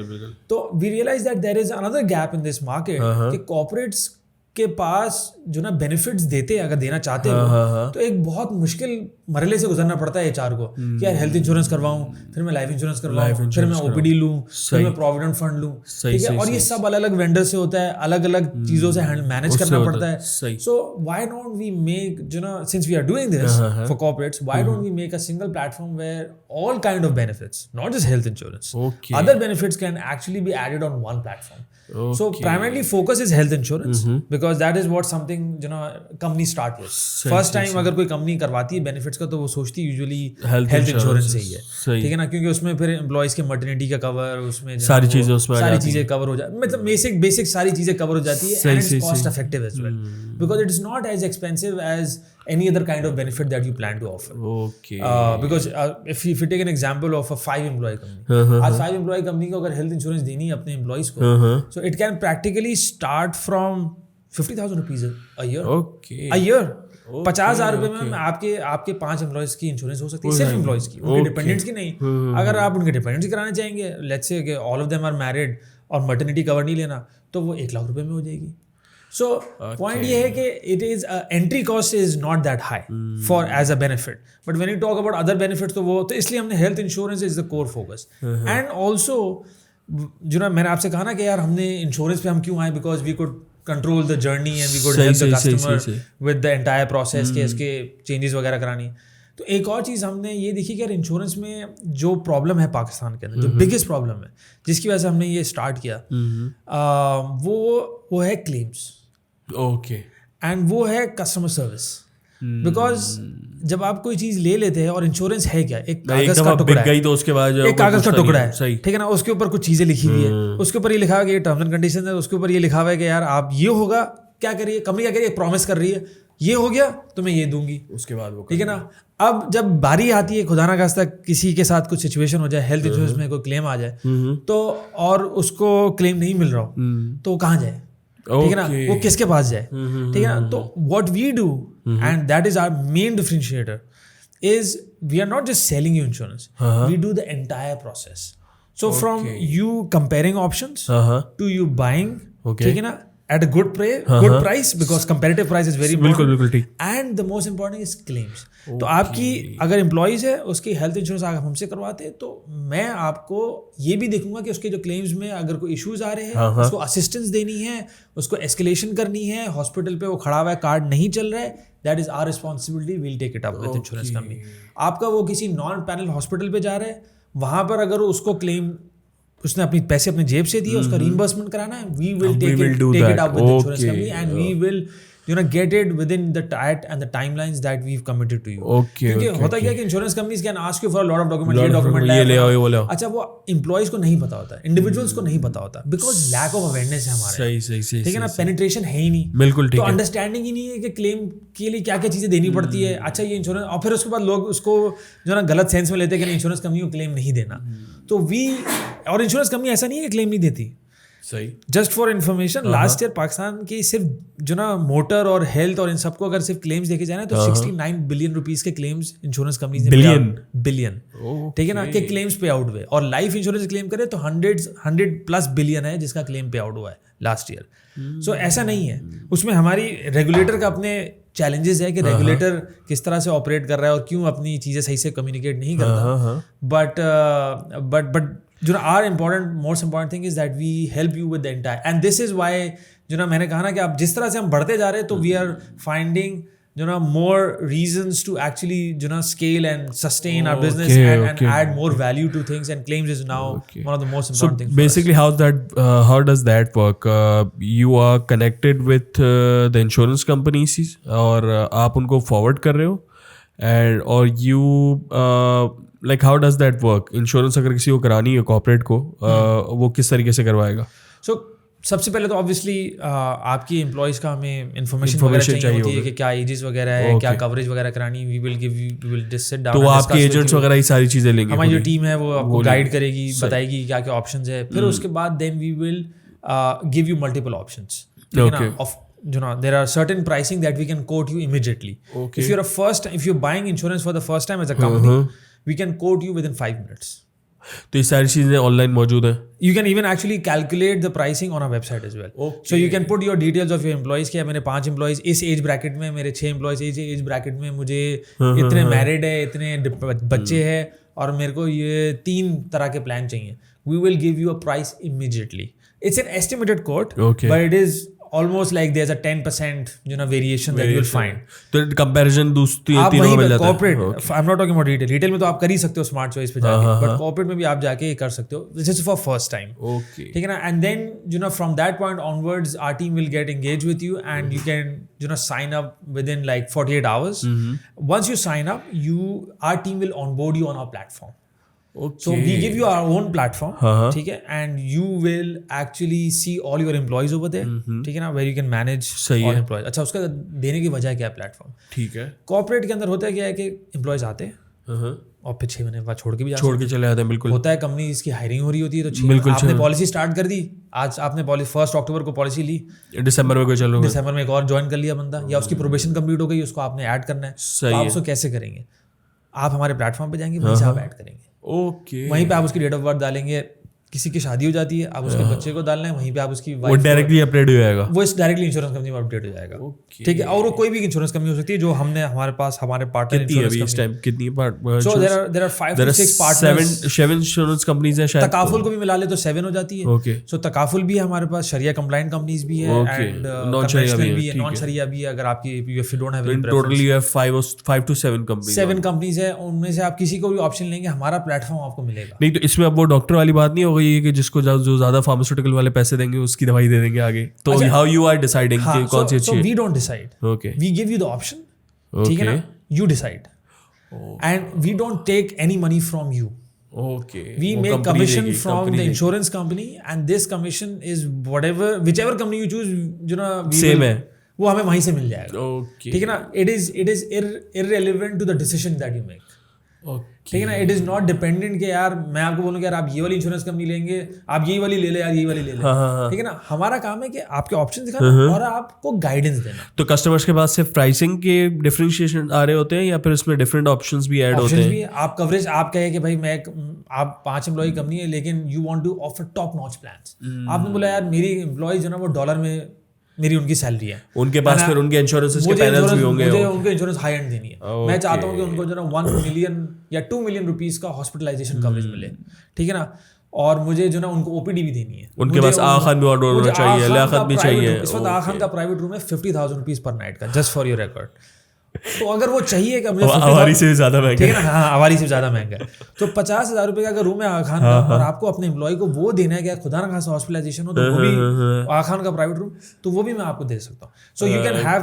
तो we realise that there is another gap in this market कि कॉर्पोरेट्स के पास जो ना बेनिफिट्स देते हैं, अगर देना चाहते हो तो एक बहुत मुश्किल मरहले से गुजरना पड़ता है एचआर को कि यार हेल्थ इंश्योरेंस करवाऊं, फिर मैं लाइफ इंश्योरेंस करवाऊं, फिर मैं ओपीडी लूं, फिर मैं प्रोविडेंट फंड लूं, ठीक है। और ये सब अलग अलग वेंडर से होता है, अलग अलग चीजों से मैनेज करना पड़ता है। So why don't we make जो ना, since we are doing this for corporates, why don't we make a single platform where all kind of benefits, not just health insurance, other benefits can actually be added on one platform. So primarily focus is health insurance because that is what something you know companies start with. First time अगर कोई company करवाती है benefits का तो वो सोचती है usually health insurance से ही है, ठीक है ना, क्योंकि उसमें फिर एम्प्लॉइज के मर्टर्निटी का कवर, उसमें सारी चीजें कवर हो जाती, मतलब बेसिक सारी चीजें कवर हो जाती है, and it's cost effective as well because it is not as expensive as any other kind of benefit that you plan to offer. Okay. Because if you take an example of a 5-employee company, आज 5-employee company को अगर health insurance देनी है अपने employees को, so it can practically start from 50,000 rupees a year. Okay. A year. 50,000 रुपए में आपके 5 एम्प्लॉइज की इंश्योरेंस हो सकती है, सिर्फ एम्प्लॉइज की, उनके डिपेंडेंट्स की नहीं। अगर आप उनके डिपेंडेंट्स कराने चाहेंगे, let's say all of them are married और मटर्निटी कवर नहीं लेना, तो वो 1 लाख रुपए में हो जाएगी। So point ये है कि it is entry cost is not that high for as a benefit, but when you talk about other benefits तो इसलिए हमने health insurance is the core focus and also जो ना मैंने आपसे कहा ना कि यार हमने इंश्योरेंस पे हम क्यों आए, because we could control the journey and we could help the customer with the entire process के इसके changes वगैरह करानी। तो एक और चीज़ हमने ये देखी कि यार इंश्योरेंस में जो प्रॉब्लम है पाकिस्तान के अंदर, जो बिगेस्ट प्रॉब्लम है जिसकी वजह से हमने ये स्टार्ट किया, वो है क्लेम्स। ओके। एंड वो है कस्टमर सर्विस। बिकॉज जब आप कोई चीज ले लेते हैं, और इंश्योरेंस है क्या, एक कागज का टुकड़ा है, तो उसके बाद एक कागज का टुकड़ा है, ठीक है ना, उसके ऊपर कुछ चीजें लिखी हुई है, उसके ऊपर ये लिखा हुआ है कि ये टर्म्स एंड कंडीशन है, उसके ऊपर ये लिखा हुआ है कि यार आप ये होगा, क्या करिए, कंपनी क्या करिए, प्रॉमिस कर रही है ये हो गया तो मैं ये दूंगी, उसके बाद वो, ठीक है ना। अब जब बारी आती है, खुदा ना खास्ता किसी के साथ कुछ सिचुएशन हो जाए, हेल्थ इंश्योरेंस में कोई क्लेम आ जाए, तो और उसको क्लेम नहीं मिल रहा हो, तो वो कहाँ जाए, ठीक है ना, वो किसके पास जाए, ठीक है ना। तो what we do, and that is our main differentiator, is we are not just selling you insurance, we do the entire process. So from you comparing options to you buying, ठीक है ना, at a good price, because comparative price is very important. बिल्कुल ठीक। And the most important is claims. तो आपकी अगर employees है, उसकी हेल्थ इंश्योरेंस आप हमसे करवाते हैं, तो मैं आपको ये भी देखूंगा कि उसके जो क्लेम्स में अगर कोई इश्यूज आ रहे हैं, उसको असिस्टेंस देनी है, उसको एस्केलेशन करनी है, हॉस्पिटल पे वो खड़ा हुआ है, कार्ड नहीं चल रहा है, that is our responsibility, we'll take it up with insurance company. आपका वो किसी नॉन पैनल हॉस्पिटल पे जा रहा है, वहां पर अगर उसको क्लेम, उसने अपनी पैसे अपने जेब से दिए, उसका रीइंबर्समेंट कराना है, we will take it up with the insurance company, and we will get it within the tight and the timelines that we've committed to you. क्योंकि होता क्या है कि insurance companies can ask you for a lot of document, ये document ले आओ, वो ले आओ। अच्छा, वो एम्प्लॉइज को नहीं पता होता, इंडिविजुअल्स को नहीं पता होता, बिकॉज लैक ऑफ अवेयरनेस है हमारे। सही, ठीक है ना, पेनिट्रेशन है ही नहीं, बिल्कुल ठीक है, तो अंडरस्टैंडिंग ही नहीं है कि क्लेम के लिए क्या क्या चीजें देनी पड़ती है। अच्छा, ये इंश्योरेंस, और फिर उसके बाद लोग उसको जो ना गलत सेंस में लेते हैं कि इंश्योरेंस कंपनी को क्लेम नहीं देना। तो और इंश्योरेंस कंपनी ऐसा नहीं है कि क्लेम नहीं देती। सही, just for information, last year Pakistan की सिर्फ जो ना मोटर और हेल्थ और इन सबको अगर सिर्फ क्लेम्स देखे जाए ना, तो 69 बिलियन रुपीस के क्लेम्स इंश्योरेंस कंपनीज ने, बिलियन, ठीक है ना, के क्लेम्स पे आउट हुए। और लाइफ इंश्योरेंस क्लेम करे तो 100+ बिलियन है जिसका क्लेम पे आउट हुआ है लास्ट ईयर। सो ऐसा नहीं है, उसमें हमारी रेगुलेटर का अपने चैलेंजेस है कि रेगुलेटर किस तरह से ऑपरेट कर रहा है और क्यों अपनी चीजें सही से कम्युनिकेट नहीं करता। बट जो ना our most important thing is that we help you with the entire, and this is why जो ना मैंने कहा ना कि आप जिस तरह से हम बढ़ते जा रहे हैं, तो वी आर फाइंडिंग जो ना मोर रीजंस टू एक्चुअली जो ना scale and sustain our business and add more value to things, and claims is now one of the most important things. Basically how does that work? You are connected with the insurance companies और आप उनको forward कर रहे हो, and और you like how does that work? Insurance अगर किसी को करानी है कॉर्पोरेट को, वो किस तरीके से करवाएगा? सो सबसे पहले तो ऑब्वियसली आपकी एम्प्लॉइज का हमें इन्फॉर्मेशन चाहिए होती है कि क्या एजेस वगैरह है, क्या कवरेज वगैरह करानी, we will just sit down. तो आपके एजेंट्स वगैरह ये सारी चीजें लेंगे, हमारी जो टीम है वो आपको गाइड करेगी, बताएगी क्या क्या ऑप्शंस है। फिर उसके बाद then we will give you multiple options, ठीक है ना, of you know there are certain pricing that we can quote you immediately. If you're buying insurance for the first time as a company, we can quote you within 5 minutes. तो ये सारी चीजें online मौजूद हैं. You can even actually calculate the pricing on our website as well. So you can put your details of your employees कि मेरे 5 employees इस age bracket में, मेरे 6 employees इस एज ब्रैकेट में, मुझे इतने मैरिड है, इतने बच्चे हैं, और मेरे को ये 3 तरह के प्लान चाहिए. We will give you a price immediately. It's an estimated quote, but it is almost like there's a 10% variation that you'll find. तो comparison तीनों में मिल जाता है. Corporate, I'm not talking about retail. Retail में तो आप कर ही सकते हो स्मार्ट चॉइस पे जाके, but corporate में भी आप जाके कर सकते हो. This is for first time. Okay. ठीक है ना? And then from that point onwards, our team will get engaged with you, and you can sign up within like 48 hours. Once you sign up, our team will onboard you on our platform. Okay. So we give you our own platform, ठीक है, and you will actually see all your employees over there, ठीक है ना, where you can manage all employees. अच्छा, उसका देने की वजह क्या है प्लेटफॉर्म? ठीक है. कॉर्पोरेट के अंदर होता है क्या है कि एम्प्लॉयज आते हैं और फिर 6 महीने बाद छोड़ के भी छोड़ के चले जाते हैं. बिल्कुल होता है. कंपनी इसकी हायरिंग हो रही होती है, तो आपने पॉलिसी स्टार्ट कर दी, आज आपने 1 अक्टूबर को पॉलिसी ली, दिसंबर में कोई चलो, दिसंबर में एक और ज्वाइन कर लिया बंदा, या उसकी प्रोबेशन कंप्लीट हो गई, उसको आपने ऐड करना है. आप उसको कैसे करेंगे? आप हमारे प्लेटफॉर्म पे जाएंगे, वहीं से आप ऐड करेंगे. ओके. वहीं पे आप उसकी डेट ऑफ बर्थ डालेंगे, किसी की शादी हो जाती है, आप उसके बच्चे को डालना है, वहीं पे आप उसकी वो डायरेक्टली अपडेट हो जाएगा, वो इस डायरेक्टली इंश्योरेंस कंपनी में अपडेट हो जाएगा। ठीक है, और वो कोई भी इंश्योरेंस कंपनी हो सकती है जो हमने हमारे पास हमारे पार्टनर इंश्योरेंस कंपनी। कितनी so there are 5 to 6 partners, 7 insurance companies हैं शायद। तकाफुल को भी मिला ले तो 7 हो जाती है। ओके, सो तकाफुल भी है हमारे पास, शरिया कंप्लाइंट कंपनीज भी है, एंड नॉन शरिया भी है, नॉन शरिया भी है। अगर आपकी if you don't have any preference, totally you have 5 to 7 companies. 7 companies है, उनमें से आप किसी को भी ऑप्शन लेंगे, हमारा प्लेटफॉर्म आपको मिलेगा। नहीं तो इसमें अब वो डॉक्टर वाली बात नहीं हो गई कि जिसको जो ज्यादा फार्मास्यूटिकल वाले पैसे देंगे उसकी दवाई दे देंगे आगे, तो हाउ यू आर डिसाइडिंग कि कौन सी अच्छी है? We don't decide, okay, we give you the option, ठीक है ना, you decide, and we don't take any money from you. Okay. We make commission from the insurance company, and this commission is whichever company you choose, you know, same है, वो हमें वहीं से मिल जाएगा। Okay. ठीक है ना, it is irrelevant to the decision that you make। ठीक है ना, इट इज नॉट डिपेंडेंट कि यार मैं आपको बोलूँ कि यार आप ये वाली इंश्योरेंस कंपनी लेंगे, आप यही वाली ले ले यार, यही वाली ले ले। ठीक है ना, हमारा काम है कि आपके ऑप्शन दिखाना और आपको गाइडेंस देना। तो कस्टमर्स के पास सिर्फ प्राइसिंग के डिफरेंशिएशन आ रहे होते हैं या फिर इसमें डिफरेंट ऑप्शंस भी ऐड होते हैं? आप कवरेज, आप कहे कि भाई मैं, आप 5 एम्प्लॉय कंपनी है लेकिन you want to offer top notch plans. आपने बोला यार मेरी एम्प्लॉय जो ना वो डॉलर में मेरी उनकी सैलरी है, उनके पास फिर उनके इंश्योरेंसेस के पैनल्स भी होंगे, मुझे उनके इंश्योरेंस हाई एंड देनी है। मैं चाहता हूँ कि उनको जो ना 1 मिलियन या 2 मिलियन रुपीस का हॉस्पिटलाइजेशन कवरेज मिले। ठीक है ना, और मुझे जो ना उनको ओपीडी भी देनी है। उनके पास आखान भी ऑर्डर होना चाहिए, लियाकत भी चाहिए। इस वक्त आखान का प्राइवेट रूम है 50,000 रुपीस पर नाइट का, जस्ट फॉर योर रिकॉर्ड। तो अगर वो चाहिए कि मुझे आवारी से ज्यादा महंगा, ठीक है ना, हाँ आवारी से ज्यादा महंगा है, तो 50,000 रुपए का अगर रूम है आखान का और आपको अपने एम्प्लॉय को वो देना है कि खुदा ना खासा हॉस्पिटलाइजेशन हो, तो वो भी आखान का प्राइवेट रूम, तो वो भी मैं आपको दे सकता हूँ। So you can have,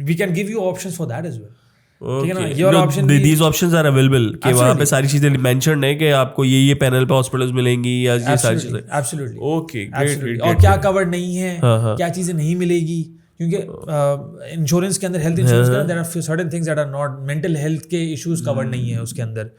we can give you options for that as well. ठीक है ना, your option, these options are available कि वहां पे सारी चीजें मेंशन्ड है कि आपको ये पैनल पे हॉस्पिटल्स मिलेंगी या ये सारी चीजें। Absolutely, okay, great. और क्या कवर्ड नहीं है, क्या चीजें नहीं मिलेगी, क्योंकि इंश्योरेंस के अंदर, हेल्थ इंश्योरेंस के अंदर there are certain things that are not, mental health के इश्यूज कवर्ड नहीं है उसके अंदर।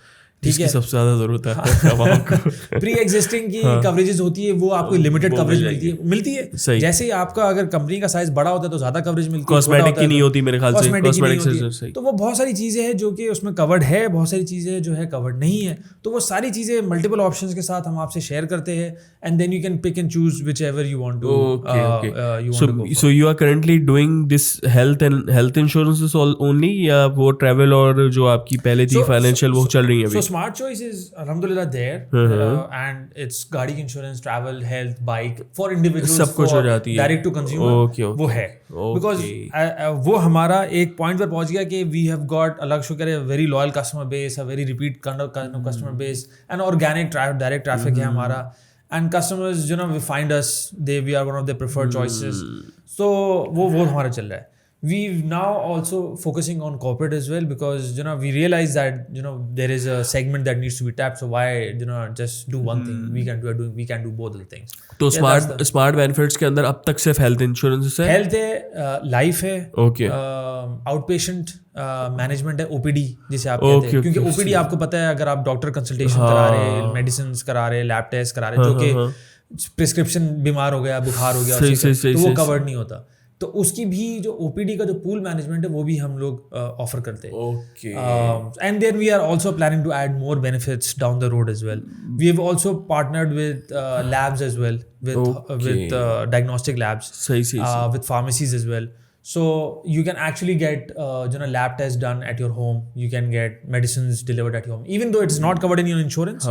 ठीक है, सबसे ज्यादा जरूरत है प्री एग्जिस्टिंग की कवरेजेस होती है, वो आपको लिमिटेड कवरेज मिलती है। जैसे ही आपका अगर कंपनी का साइज बड़ा होता है तो ज्यादा कवरेज मिलती है, कॉस्मेटिक की नहीं होती मेरे ख्याल से, कॉस्मेटिक, तो वो बहुत सारी चीजें हैं जो कि उसमें कवर्ड है, बहुत सारी चीजें जो है कवर्ड नहीं है। तो वो सारी चीजें मल्टीपल ऑप्शंस के साथ हम आपसे शेयर करते हैं, and then you can pick and choose whichever you want to. So you are currently doing this health insurances only, या वो ट्रैवल और जो आपकी पहले थी फाइनेंशियल वो चल रही है अभी? Smart Choice is alhamdulillah there, and it's गाड़ी की insurance, travel, health, bike for individuals, सब कुछ हो जाती है, डायरेक्ट टू कंज्यूमर, वो है। बिकॉज वो हमारा एक पॉइंट पर पहुंच गया कि वी हैव गॉट, अलग शुक्र है, very loyal customer base, a very repeat customer base, and organic direct traffic है हमारा, एंड कस्टमर्स जो ना we find us, we are one of the preferred choices. तो वो हमारा चल रहा है। We now also focusing on corporate as well, because you know we realize that you know there is a segment that needs to be tapped, so why you know just do one thing, we can do both the things. तो smart benefits के अंदर अब तक सिर्फ health insurance है? Health है, life है, okay, out patient management है, ओपीडी जिसे आप कहते हैं, क्योंकि ओपीडी आपको पता है अगर आप डॉक्टर कंसल्टेशन करा रहे हैं, मेडिसिन करा रहे हैं, लैब टेस्ट करा रहे हैं, जो कि प्रिस्क्रिप्शन बीमार हो गया, बुखार हो गया, तो वो कवर्ड नहीं होता। तो उसकी भी जो ओपीडी का जो पूल मैनेजमेंट है वो भी हम लोग ऑफर करते हैं। Okay, and then we are also planning to add more benefits down the road as well. We have also partnered with labs as well, with diagnostic labs, with pharmacies as well. So you can actually get lab tests done at your home. You can get medicines delivered at your home, even though it's not covered in your insurance.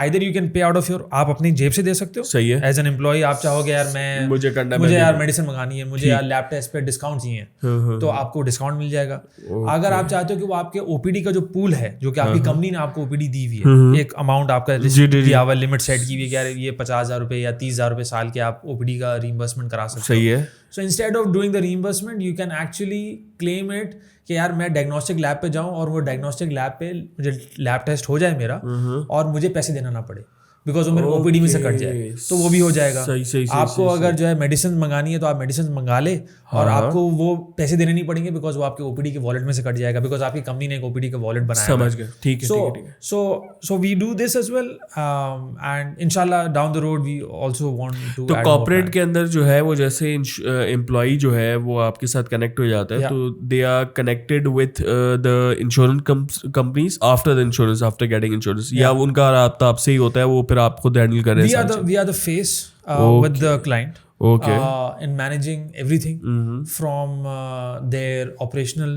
Either you can pay out of your, आप अपनी जेब से दे सकते हो. सही है. As an employee आप चाहोगे यार मुझे यार मेडिसिन मंगानी है, मुझे यार लैब टेस्ट पे डिस्काउंट चाहिए, तो आपको डिस्काउंट मिल जाएगा. अगर आप चाहते हो कि वो आपके ओपीडी का जो पूल है, जो कि आपकी कंपनी ने आपको ओपीडी दी हुई है, एक अमाउंट आपका दिया हुआ, लिमिट सेट की हुई है कि यार ये 50,000 रुपए या 30,000 रुपए साल के आप ओपीडी का रीइंबर्समेंट करा सकते हो. सही है. So instead of doing the reimbursement, you can actually claim it कि यार मैं डायग्नोस्टिक लैब पे जाऊं और वो डायग्नोस्टिक लैब पे मुझे लैब टेस्ट हो जाए मेरा, और मुझे पैसे देना ना पड़े, बिकॉज वो मेरे ओपीडी में से कट जाए, तो वो भी हो जाएगा. आपको अगर जो है मेडिसिन मंगानी है तो आप मेडिसिन मंगा ले, और आपको वो पैसे देने नहीं पड़ेंगे, बिकॉज वो आपके ओपीडी के वॉलेट में से कट जाएगा, बिकॉज आपकी कंपनी ने एक ओपीडी का वॉलेट बनाया. समझ गए. ठीक है. So we do this as well, and इंशाल्लाह down the road we also want to. तो कॉर्पोरेट के अंदर जो है वो जैसे एम्प्लॉई जो है वो आपके साथ कनेक्ट हो जाता है, तो they are connected with the insurance companies after the insurance, after getting insurance, या उनका राब्ता आपसे ही होता है, वो फिर आप खुद हैंडल कर रहे हैं? We are the face with the client. Okay. In managing everything from their operational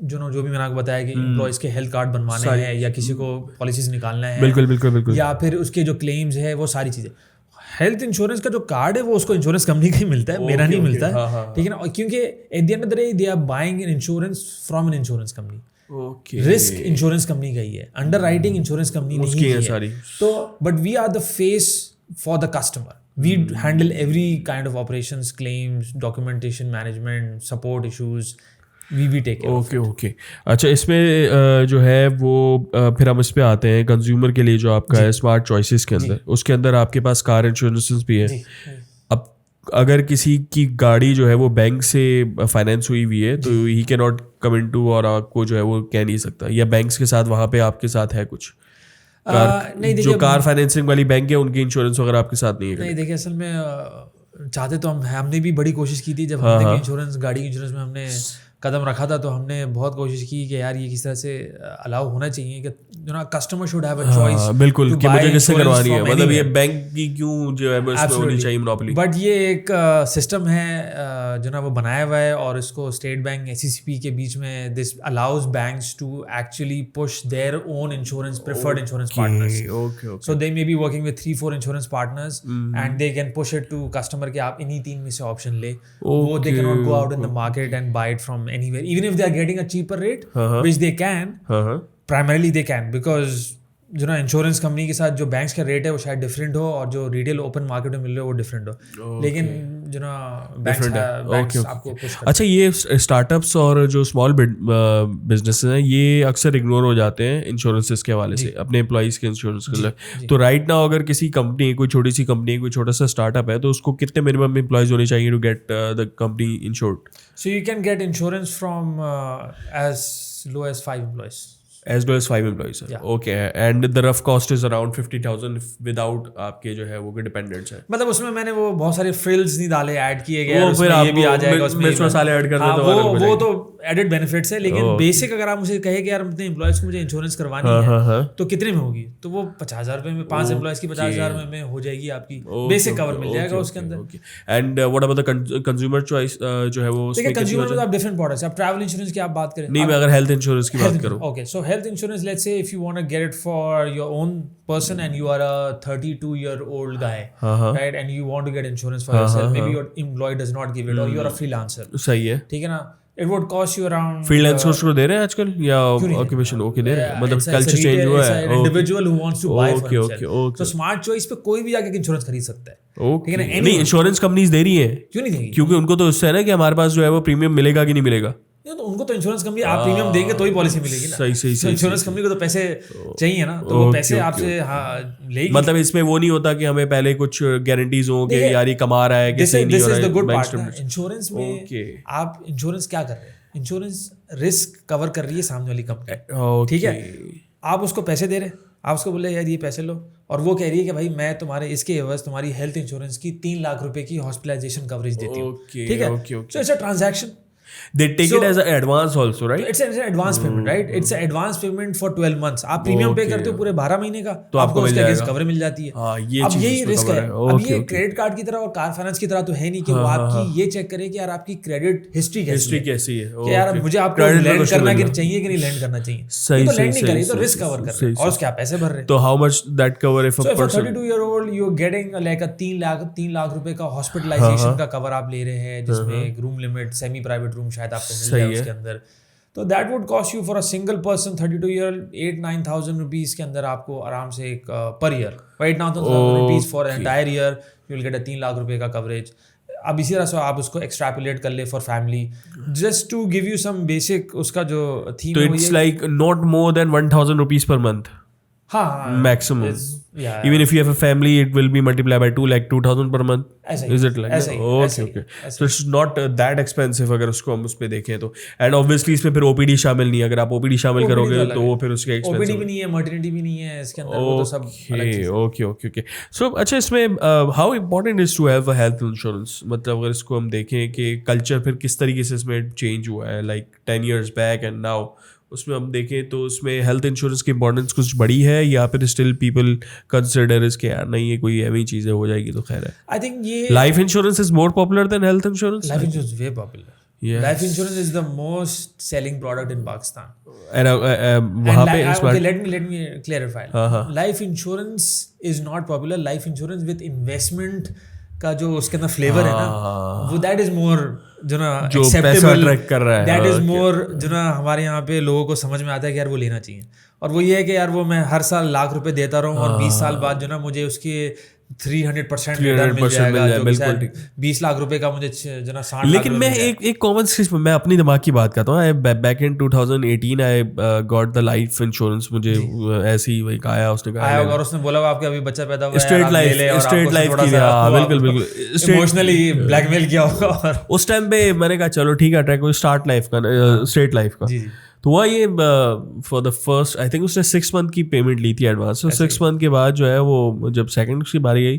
जो भी मैंने आपको बताया कि एम्प्लॉयज के हेल्थ कार्ड बनवाने हैं या किसी को पॉलिसीज निकालना है, बिल्कुल या फिर उसके जो क्लेम्स है वो सारी चीजें। हेल्थ इंश्योरेंस का जो कार्ड है वो उसको इंश्योरेंस कंपनी का ही मिलता है, मेरा नहीं मिलता है, ठीक है ना, क्योंकि at the end of the day they are buying an insurance from an insurance company. Risk insurance company का ही है, अंडर राइटिंग इंश्योरेंस कंपनी नहीं है। तो but we are the face for the customer. We handle every kind of operations, claims, documentation, management, support issues. We take care of it. Okay. अच्छा, इसमें जो है वो फिर हम इस पे आते हैं कंज्यूमर के लिए जो आपका है स्मार्ट चॉइसेस के अंदर, उसके अंदर आपके पास कार इंश्योरेंस भी है। अब अगर किसी की गाड़ी जो है वो बैंक से फाइनेंस हुई हुई है तो he can not come into, और आपको जो है वो कह नहीं सकता, या बैंक्स के साथ वहाँ पे आपके साथ है कुछ नहीं, जो कार फाइनेंसिंग वाली बैंक है उनकी इंश्योरेंस वगैरह आपके साथ नहीं है? नहीं देखिए, असल में चाहते तो हमने भी बड़ी कोशिश की थी, जब हमने इंश्योरेंस, गाड़ी की इंश्योरेंस में हमने कदम रखा था तो हमने बहुत कोशिश की कि यार ये किस तरह से अलाउ होना चाहिए कि जो ना customer should have a choice. बिल्कुल, कि मुझे किससे करवानी है, मतलब ये बैंक की क्यों जो है वो इसमें होनी चाहिए मोनोपोली। बट ये एक सिस्टम है जो ना वो बनाया हुआ है, और इसको स्टेट बैंक SECP के बीच में this allows banks to actually push their own insurance, preferred insurance partners. So they may be working with 3-4 insurance partners and they can push it to customer कि आप इन्हीं 3 में से ऑप्शन ले। वो they can not go out in the market and buy it from anywhere, even if they are getting a cheaper rate, which they can, primarily they can, because जो ना insurance company के साथ जो banks का rate है वो शायद different हो, और जो रिटेल ओपन मार्केट में मिल रहा है वो डिफरेंट हो, लेकिन जो ना बैंक्स आपको पुश करते हैं। अच्छा, ये स्टार्टअप्स और जो स्मॉल बिजनेसेस हैं ये अक्सर इग्नोर हो जाते हैं इंश्योरेंसेस के हवाले से, अपने एम्प्लॉइज के इंश्योरेंस के लिए। तो राइट नाउ अगर किसी कंपनी, कोई छोटी सी कंपनी, कोई छोटा सा स्टार्टअप है, तो उसको कितने मिनिमम एम्प्लॉइज होने चाहिए to get the company insured? So you can get insurance from as low as 5 employees. As low as 5 employees, sir. Yeah. Okay, and the rough cost is around 50,000 without आपके जो है वो के dependents है। मतलब उसमें मैंने वो बहुत सारे फ्रिल्स नहीं डाले, ऐड किए गए, वो फिर ये भी आ जाएगा उसमें, मिर्च मसाले ऐड कर दे तो वो तो एडेड बेनिफिट्स है, लेकिन बेसिक अगर आप मुझे कहे कि यार अपने एम्प्लॉयज को मुझे इंश्योरेंस करवानी है तो कितने में होगी, तो वो 50,000 रुपए में 5 एम्प्लॉयज की 50,000 में हो जाएगी, आपकी बेसिक कवर मिल जाएगा उसके अंदर। And what about the consumer choice जो है वो, देखिए कंज्यूमर में तो आप डिफरेंट प्रोडक्ट्स, आप ट्रैवल इंश्योरेंस की आप बात करें, नहीं मैं अगर हेल्थ इंश्योरेंस की बात करूं, okay, so health insurance, let's say if you want to get it for your own person and you are a 32-year-old guy, right, and you want to get insurance for yourself, maybe your employee does not give it, or you are a freelancer, सही है, ठीक है ना, it would cost you around freelancers को दे रहे हैं आजकल या ऑक्यूपेशन ओके दे रहे हैं, मतलब कल्चर चेंज हुआ है, individual who wants to buy for himself, तो स्मार्ट चॉइस पे कोई भी जाके इंश्योरेंस खरीद सकता है, ठीक है ना। नहीं, इंश्योरेंस कंपनीज दे रही है, क्यों नहीं देंगी? क्योंकि उनको तो उससे है ना कि हमारे पास जो है वो प्रीमियम मिलेगा कि नहीं मिलेगा। नहीं, तो उनको तो इंश्योरेंस कंपनी आप प्रीमियम देंगे तो ही पॉलिसी मिलेगी ना। सही इंश्योरेंस कंपनी को तो पैसे चाहिए ना, तो वो पैसे आपसे लेगी। मतलब इसमें वो नहीं होता कि हमें पहले कुछ गारंटीज हो कि यार ये कमा रहा है कि सही नहीं हो रहा है। This is the good part. Insurance में आप इंश्योरेंस क्या कर रहे हैं, इंश्योरेंस रिस्क कवर कर रही है सामने वाली कंपनी, ठीक है, आप उसको पैसे दे रहे हैं, आप उसको बोले यार ये पैसे लो, और वो कह रही है कि भाई मैं तुम्हारे इसके एवज तुम्हारी हेल्थ इंश्योरेंस की 3 लाख रुपए की हॉस्पिटलाइजेशन कवरेज देती हूँ, ठीक है। So it's a transaction, they take it as an advance also, right? It's an advance payment, right? It's an advance payment for 12 months. आप प्रीमियम पे करते हो पूरे 12 महीने का, तो आपको उसके अगेंस्ट कवर मिल जाती है। अब यही रिस्क है। अब ये क्रेडिट कार्ड की तरह और कार फाइनेंस की तरह तो है नहीं कि वो आपकी ये चेक करे कि यार आपकी क्रेडिट हिस्ट्री कैसी है, कि यार मुझे आपको लैंड करना चाहिए कि नहीं लैंड करना चाहिए, तो लैंड नहीं करे तो रिस्क कवर कर रहे हैं, और उसके आप पैसे भर रहे हैं। तो how much that cover if a person 32-year-old you are getting like a 3 lakh रुपए का हॉस्पिटलाइजेशन का कवर आप ले रहे हैं, जिसमें एक room limit, semi private room शायद आपको मिल जाए उसके अंदर, तो that would cost you for a single person 32-year-old 8,000-9,000 rupees के अंदर आपको आराम से एक per year 8,000 rupees for entire year you will get a 3 lakh रुपए का कवरेज। अब इसी तरह से आप उसको एक्सट्रैपुलेट कर ले for family, just to give you some basic उसका जो थीम है, तो it's like not more than 1,000 rupees per month, maximum. Even if you have a family, it will be multiplied by 2 like 2,000 per month. Is it like that? Okay. So it's not that expensive अगर उसको हम उस पे देखें तो, and obviously इसमें फिर OPD शामिल नहीं है, अगर आप OPD शामिल करोगे तो वो फिर उसके expensive, OPD भी नहीं है, maternity भी नहीं है इसके अंदर, वो तो सब अलग चीज़ है। Okay. So अच्छा, इसमें how important is to have a health insurance, मतलब अगर इसको हम देखें कि कल्चर फिर किस तरीके से इसमें चेंज हुआ है, like 10 years back and now उसमें हम देखें तो उसमें हेल्थ इंश्योरेंस की इंपॉर्टेंस कुछ बड़ी है या फिर स्टिल पीपल कंसिडर इसके यार नहीं ये कोई ऐसी चीज़ें हो जाएगी तो खैर है? आई थिंक ये life insurance is more popular than health insurance. Life insurance way popular. Life insurance is the most selling product in Pakistan. वहाँ पे okay, let me clarify. Life insurance is not popular. Life insurance with investment का जो उसके अंदर flavour है ना, वो that is more जो ना जो पैसा अट्रैक्ट कर रहा है, that is more जो ना हमारे यहाँ पे लोगों को समझ में आता है कि यार वो लेना चाहिए. और वो ये है कि यार वो मैं हर साल लाख रुपए देता रहूँ और 20 साल बाद जो ना मुझे उसके 300% रिटर्न मिल जाएगा, जो बिल्कुल 20 लाख रुपए का मुझे जो ना 60 लाख. लेकिन मैं एक कॉमन सेंस, मैं अपनी दिमाग की बात करता हूँ. Back in 2018 I got the life insurance. मुझे ऐसे ही वही आया, उसने कहा और उसने बोला आपके अभी बच्चा पैदा हुआ है, स्ट्रेट लाइफ की. बिल्कुल इमोशनली ब्लैकमेल किया होगा. उस टाइम पे मैंने कहा चलो ठीक है, ट्रैक स्टार्ट लाइफ का, स्ट्रेट लाइफ का. तो हुआ ये for the first I think उसने 6 मंथ की पेमेंट ली थी एडवांस. तो 6 मंथ के बाद जो है वो जब सेकंड की बारी आई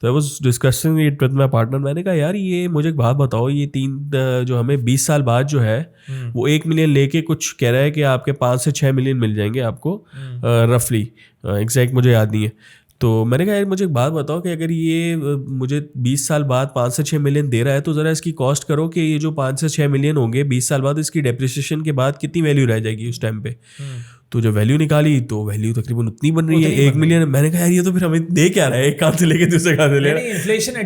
तो I was discussing it with my partner. मैंने कहा यार ये मुझे एक बात बताओ, ये जो हमें 20 साल बाद जो है वो 1 मिलियन लेके कुछ कह रहा है कि आपके 5 से 6 मिलियन मिल जाएंगे आपको रफली, एग्जैक्ट मुझे याद नहीं है. तो मैंने कहा यार मुझे एक बात बताओ कि अगर ये मुझे 20 साल बाद 5 से 6 मिलियन दे रहा है तो ज़रा इसकी कॉस्ट करो कि ये जो 5 से 6 मिलियन होंगे 20 साल बाद, इसकी डेप्रिसिएशन के बाद कितनी वैल्यू रह जाएगी उस टाइम पे. तो जब वैल्यू निकाली तो वैल्यू तकरीबन उतनी बन रही है 1 मिलियन. मैंने कहा यार ये तो फिर हमें दे क्या रहा है, एक काम से लेके दूसरे काम से ले रहा है. इन्फ्लेशन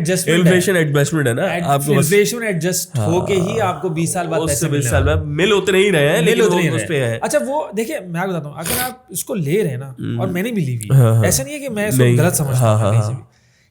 एडजस्टमेंट है ना, आपको इन्फ्लेशन एडजस्ट होके ही आपको 20 साल बाद पैसे 20 साल बाद मिल उतने ही रहे हैं, लेकिन उस पे है. अच्छा वो देखिए मैं बताता हूँ, अगर आप इसको ले रहे हैं ना, और मैंने भी ली हुई, ऐसा नहीं है कि मैं इसको गलत समझता हूँ,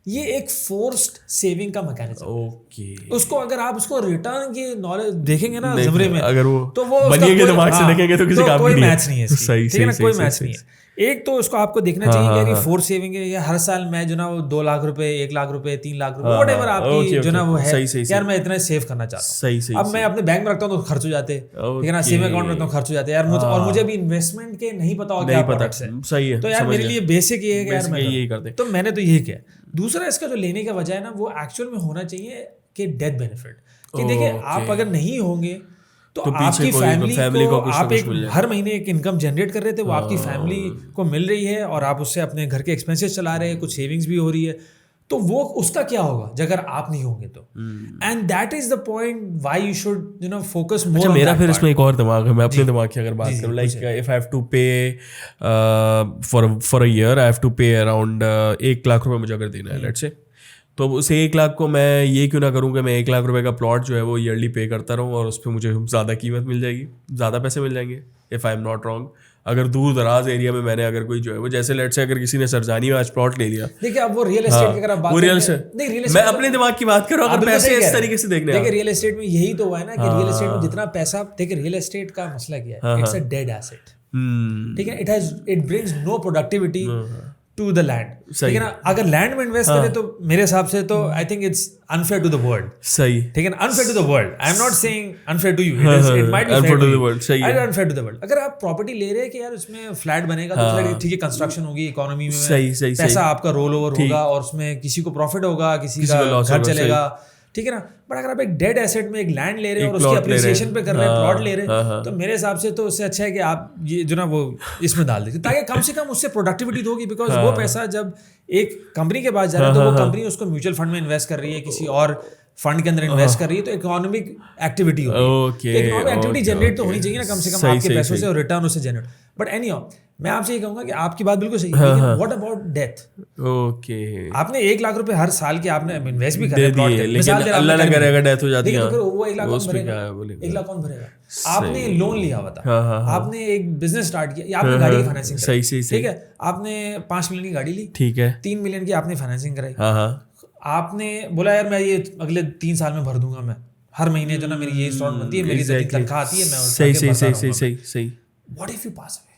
ये एक फोर्स्ड सेविंग का मैकेनिज्म. ओके. उसको अगर आप उसको रिटर्न की नॉलेज देखेंगे ना ज़मरे में, अगर वो तो वो बनिए के दिमाग से देखेंगे तो किसी काम कोई नहीं है. मैच नहीं है इसकी. ठीक है ना, कोई मैच नहीं है. एक तो उसको आपको देखना चाहिए कि फोर्स सेविंग है, या हर साल मैं जो ना वो 2 लाख रुपए, 1 लाख रुपए, 3 लाख रुपए, व्हाटएवर आपकी जो ना वो है, यार मैं इतना सेव करना चाहता हूँ. अब मैं अपने बैंक में रखता हूँ तो खर्च हो जाते, ठीक है ना, सेविंग अकाउंट में रखता हूँ खर्च हो जाते यार. और मुझे भी इन्वेस्टमेंट के नहीं पता होगा क्या प्रोडक्ट्स है. सही है. तो यार मेरे लिए बेसिक ये है कि यार मैं यही करते. तो मैंने तो यही किया. दूसरा इसका जो लेने का वजह है ना, वो एक्चुअल में होना चाहिए कि डेथ बेनिफिट. कि देखिए आप अगर नहीं होंगे तो आपकी फैमिली को आप एक हर महीने एक इनकम जनरेट कर रहे थे, वो आपकी फैमिली को मिल रही है और आप उससे अपने घर के एक्सपेंसेस चला रहे हैं, कुछ सेविंग्स भी हो रही है. तो वो उसका क्या होगा अगर आप नहीं होंगे तो. And that is the point why you should you know focus more. अच्छा मेरा फिर इसमें एक और दिमाग है, मैं अपने दिमाग की अगर बात करूं, like if I have to pay for a year I have to pay around 1 lakh रुपए मुझे अगर देना है लेट्स से, तो उस 1 लाख को मैं ये क्यों ना करूँ कि मैं 1 लाख रुपए का प्लॉट जो है वो ईयरली पे करता रहूँ और उस पर मुझे ज़्यादा कीमत मिल जाएगी, ज़्यादा पैसे मिल जाएंगे if I am not wrong. अगर दूर दराज एरिया में मैंने अगर कोई जो है वो जैसे लेट्स से अगर किसी ने सरजानी में आज प्लॉट ले लिया, देखिए अब वो रियल एस्टेट की अगर आप बात करें, मैं अपने दिमाग की बात कर रहा हूँ, अगर पैसे इस तरीके से देखने, देखिए रियल एस्टेट में यही तो हुआ है ना कि रियल एस्टेट में जितना पैसा, देखिए रियल एस्टेट का मसला क्या है, इट्स अ डेड एसेट. ठीक है, it brings no productivity to the land. ठीक है ना, अगर लैंड में इन्वेस्ट करें तो मेरे हिसाब से तो I think it's unfair to the world. सही. ठीक है ना, unfair to the world. I am not saying unfair to you, it might be unfair to the world. सही है, अनफेयर टू द वर्ल्ड. अगर आप प्रॉपर्टी ले रहे हैं कि यार उसमें फ्लैट बनेगा तो ठीक है, कंस्ट्रक्शन होगी, इकोनॉमी में सही पैसा आपका रोल ओवर होगा और उसमें किसी को प्रॉफिट होगा, किसी का घर चलेगा. ठीक है ना, बट अगर आप एक डेड एसेट में एक लैंड ले रहे हैं और उसकी अप्रिसिएशन पे कर रहे हैं, प्लॉट ले रहे हैं, तो मेरे हिसाब से तो उससे अच्छा है कि आप ये जो ना वो इसमें डाल दीजिए, ताकि कम से कम उससे प्रोडक्टिविटी होगी. बिकॉज वो पैसा जब एक कंपनी के पास जा रहा है तो वो कंपनी उसको म्यूचुअल फंड में इन्वेस्ट कर रही है, किसी और फंड के अंदर इन्वेस्ट कर रही है, तो इकोनॉमिक एक्टिविटी होगी. इकोनॉमिक एक्टिविटी जनरेट तो होनी चाहिए ना कम से कम आपके पैसों से, और रिटर्न उससे जनरेट. बट एनीहाउ मैं आपसे ये कहूंगा कि आपकी बात बिल्कुल सही है, लेकिन व्हाट अबाउट डेथ. ओके, आपने 1 लाख रुपए हर साल के आपने इन्वेस्ट भी कर दिए, लेकिन अल्लाह ना करेगा डेथ हो जाती है, तो वो 1 लाख कौन भरेगा? 1 लाख कौन भरेगा? आपने लोन लिया हुआ था, आपने एक बिजनेस स्टार्ट किया, या आपने गाड़ी की फाइनेंसिंग कराई. सही. ठीक है, आपने 5 मिलियन की गाड़ी ली, ठीक है, 3 मिलियन की आपने फाइनेंसिंग कराई. आपने बोला यार मैं ये अगले 3 साल में भर दूंगा, मैं हर महीने जो ना मेरी ये इंस्टॉलमेंट बनती है, मेरी तनख्वाह आती है, मैं सही. What if you pass away?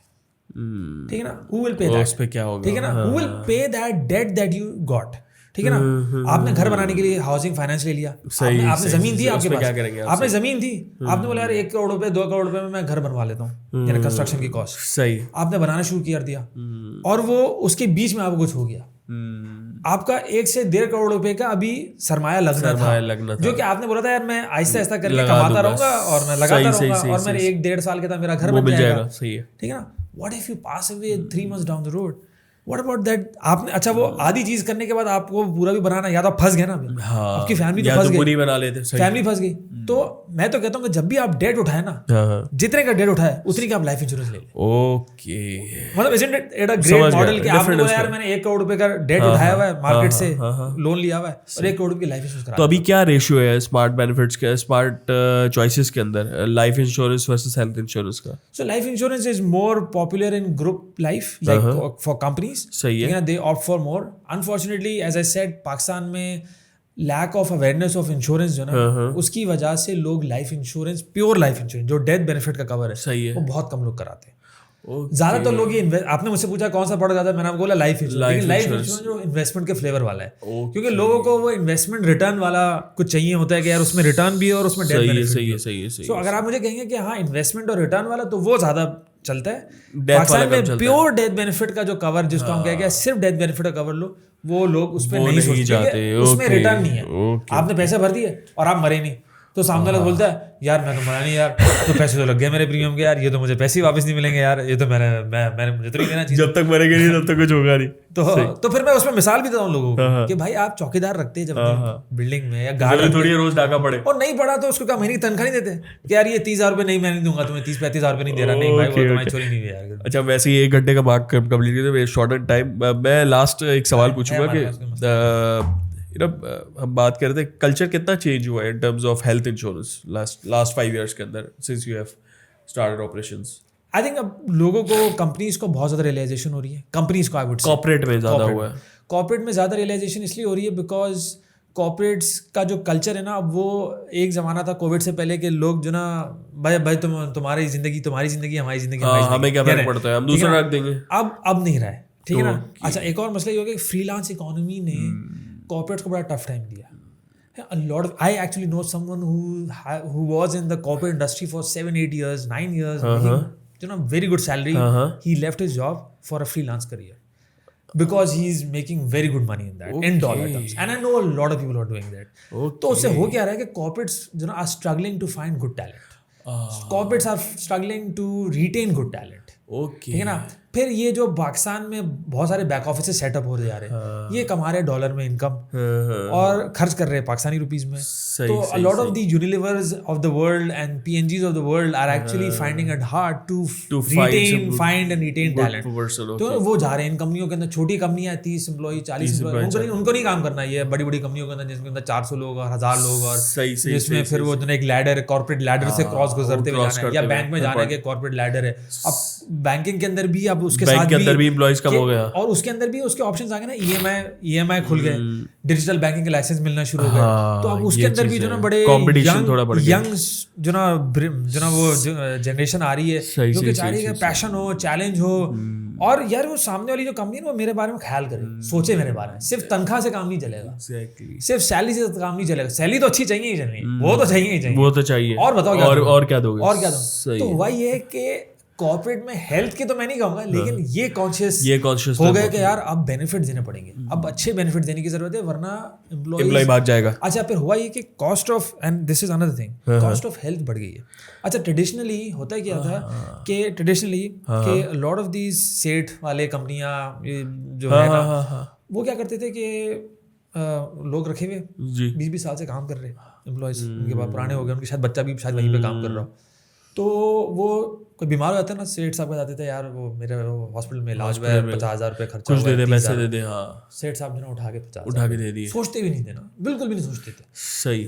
ठीक है ना, who will pay that? उस पे क्या होगा? ठीक है ना, who will pay that debt that you got? ठीक है ना, आपने घर बनाने के लिए हाउसिंग फाइनेंस ले लिया, आपने जमीन थी आपके पास, आपने जमीन थी, आपने बोला यार 1 करोड़ रुपए 2 करोड़ रुपए में मैं घर बनवा लेता हूँ, यानी कंस्ट्रक्शन की कॉस्ट. सही. आपने बनाना शुरू कर दिया और वो उसके बीच में आपको कुछ हो गया, आपका 1 से 1.5 करोड़ रुपए का अभी सरमाया लगना था, जो कि आपने बोला था यार मैं आहिस्ता आहिस्ता करके कमाता रहूंगा और मैं लगाता रहूंगा और मेरे 1-1.5 साल के बाद मेरा घर बन जाएगा। सही है, ठीक है ना। What if you pass away 3 months down the road, what about that? आपने अच्छा वो आधी चीज करने के बाद आपको पूरा भी बनाना, या तो आप फंस गए ना, आपकी फैमिली तो फंस गई, पूरी बना लेते, फैमिली फंस गई। तो मैं तो कहता हूँ कि जब भी आप डेट उठाए ना, जितने का डेट उठाए उतनी का आप लाइफ इंश्योरेंस ले लें। ओके, मतलब isn't it a great model कि आपने बोला यार मैंने 1 करोड़ रुपए का डेट उठाया हुआ है मार्केट से, लोन लिया हुआ है और 1 करोड़ रुपए की लाइफ इंश्योरेंस करा। तो अभी क्या रेशियो है स्मार्ट बेनिफिट्स के, स्मार्ट चॉइसेस के अंदर life insurance versus health insurance का? So life insurance is more popular in group life, like for companies. सही है, they opt for more. Unfortunately, as I said, Pakistan में lack of awareness of insurance जो ना, उसकी वजह से लोग life insurance, pure life insurance जो डेथ बेनिफिट का कवर है, सही है, वो बहुत कम लोग कराते हैं। ज्यादातर लोग ये आपने मुझसे पूछा कौन सा प्रोडक्ट ज्यादा, मैंने आपको बोला लाइफ इंश्योरेंस। लेकिन लाइफ इंश्योरेंस जो इन्वेस्टमेंट के फ्लेवर वाला है, क्योंकि लोगों को वो इन्वेस्टमेंट रिटर्न वाला कुछ चाहिए होता है कि यार उसमें रिटर्न भी है और उसमें डेथ बेनिफिट भी है। सो अगर आप मुझे कहेंगे कि हाँ इन्वेस्टमेंट और रिटर्न वाला, तो वो ज्यादा चलता है। पाकिस्तान में प्योर डेथ बेनिफिट का जो कवर, जिसको हम कहेंगे सिर्फ डेथ बेनिफिट का कवर लो, वो लोग उस पर नहीं सोचते, उसमें रिटर्न नहीं है। आपने पैसे भर दिए और आप मरे नहीं, तो सामने वाला बोलता है यार मैं तो मरा नहीं यार, तो पैसे तो लग गए मेरे प्रीमियम के यार, ये तो मुझे पैसे ही वापस नहीं मिलेंगे यार, ये तो मैंने मुझे तो नहीं देना चाहिए। जब तक मरेंगे नहीं तब तक कुछ होगा नहीं। तो फिर मैं उसमें मिसाल भी देता हूँ लोगों को कि भाई आप चौकीदार रखते हैं जब बिल्डिंग में या गाड़ी, थोड़ी रोज डाका पड़े, और नहीं पड़ा तो उसको क्या महीने की तनख्वाह नहीं देते कि यार ये 30,000 रुपए नहीं, मैं नहीं दूंगा तुम्हें, 30-35,000 रुपए नहीं दे रहा, नहीं भाई वो तुम्हारी चोरी नहीं हुई यार। अच्छा, वैसे ही 1 घंटे का मार्क कंप्लीट किया, शॉर्ट टाइम। मैं लास्ट एक सवाल पूछूंगा कि हम बात कर रहे थे कल्चर कितना चेंज हुआ है in terms of health insurance last 5 years के अंदर, since you have started operations? I think अब लोगों को, कंपनीज को बहुत ज़्यादा रियलाइजेशन हो रही है। कंपनीज को आई वुड से कॉर्पोरेट में ज़्यादा हुआ है। कॉर्पोरेट में ज़्यादा रियलाइजेशन इसलिए हो रही है बिकॉज कॉर्पोरेट्स का जो कल्चर है ना, अब वो एक ज़माना था कोविड से पहले के लोग जो ना भाई तुम्हारी ज़िंदगी हमारी ज़िंदगी, हमें क्या फर्क पड़ता है, हम दूसरा रख देंगे। अब नहीं रहा है, ठीक है ना। अच्छा, एक और मसला ये हो गया कि फ्रीलांस इकोनॉमी ने कॉर्पोरेट्स को बड़ा टफ टाइम दिया। A lot of, I actually know someone who was in the corporate industry for 7-8 years, 9 years, making very good salary. He left his job for a freelance career because he's making very good money in that, in dollar terms. And I know a lot of people are doing that. तो उससे हो क्या रहा है कि corporates are struggling to find good talent. Corporates are struggling to retain good talent. ठीक है ना। फिर ये जो पाकिस्तान में बहुत सारे बैक ऑफिस सेटअप हो जा रहे हैं, ये कमा रहे डॉलर में इनकम और खर्च कर रहे हैं पाकिस्तानी रुपीस में। तो a lot of the Unilevers of the world and P&Gs of the world are actually finding it hard to find and retain talent. तो वो जा रहे हैं इन कंपनियों के अंदर, छोटी कंपनियां 30 एम्प्लॉय 40 एम्प्लॉय, उनको नहीं काम करना। ये बड़ी बड़ी कंपनियों के अंदर जिसके अंदर 400 लोग और 1000 लोग, और जिसमें फिर वो एक लैडर, कॉर्पोरेट लैडर से क्रॉस गुजरते हुए जाना है, या बैंक में जाने के कॉर्पोरेट लैडर है। अब बैंकिंग के अंदर भी, अब उसके साथ भी एम्प्लॉइज कम हो गया, और उसके अंदर भी उसके ऑप्शंस आ गए ना, ईएमआई खुल गए, डिजिटल बैंकिंग के लाइसेंस मिलना शुरू हो गए। तो अब उसके अंदर भी जो ना बड़े यंग जो ना वो जनरेशन आ रही है जो कि चाह रही है पैशन हो, चैलेंज हो, और यार वो सामने वाली जो कंपनी है वो मेरे बारे में ख्याल करे, सोचे मेरे बारे में। सिर्फ तनख्वाह से काम नहीं चलेगा, सिर्फ सैलरी से काम नहीं चलेगा। सैलरी तो अच्छी चाहिए ही चाहिए, वो तो चाहिए ही चाहिए, वो तो चाहिए। और बताओ और क्या दोगे, और क्या दो। तो वही है कि कॉर्पोरेट में हेल्थ के तो मैं नहीं कहूंगा, लेकिन ये कॉन्शियस हो गया कि यार अब बेनिफिट देने पड़ेंगे, अब अच्छे बेनिफिट देने की जरूरत है, वरना एम्प्लॉय भाग जाएगा। अच्छा, फिर हुआ ये कि cost of, and this is another thing, cost of health बढ़ गई है। अच्छा, ट्रेडिशनली होता है क्या था कि लॉट ऑफ दीज सेठ वाले कंपनियां जो है ना, वो क्या करते थे कि लोग रखे हुए 20-20 साल से काम कर रहे एम्प्लॉयज, उनके बाद पुराने हो गए, उनके शायद बच्चा भी शायद वहीं पे काम कर रहा हो, तो वो कोई बीमार हो जाता है ना, सेठ साहब बताते थे यार वो मेरे हॉस्पिटल में इलाज में 50,000 रुपये खर्चा, कुछ दे दे, पैसे दे दे। हाँ, सेठ साहब ने उठा के दे दिए, सोचते भी नहीं थे ना, बिल्कुल भी नहीं सोचते थे। सही,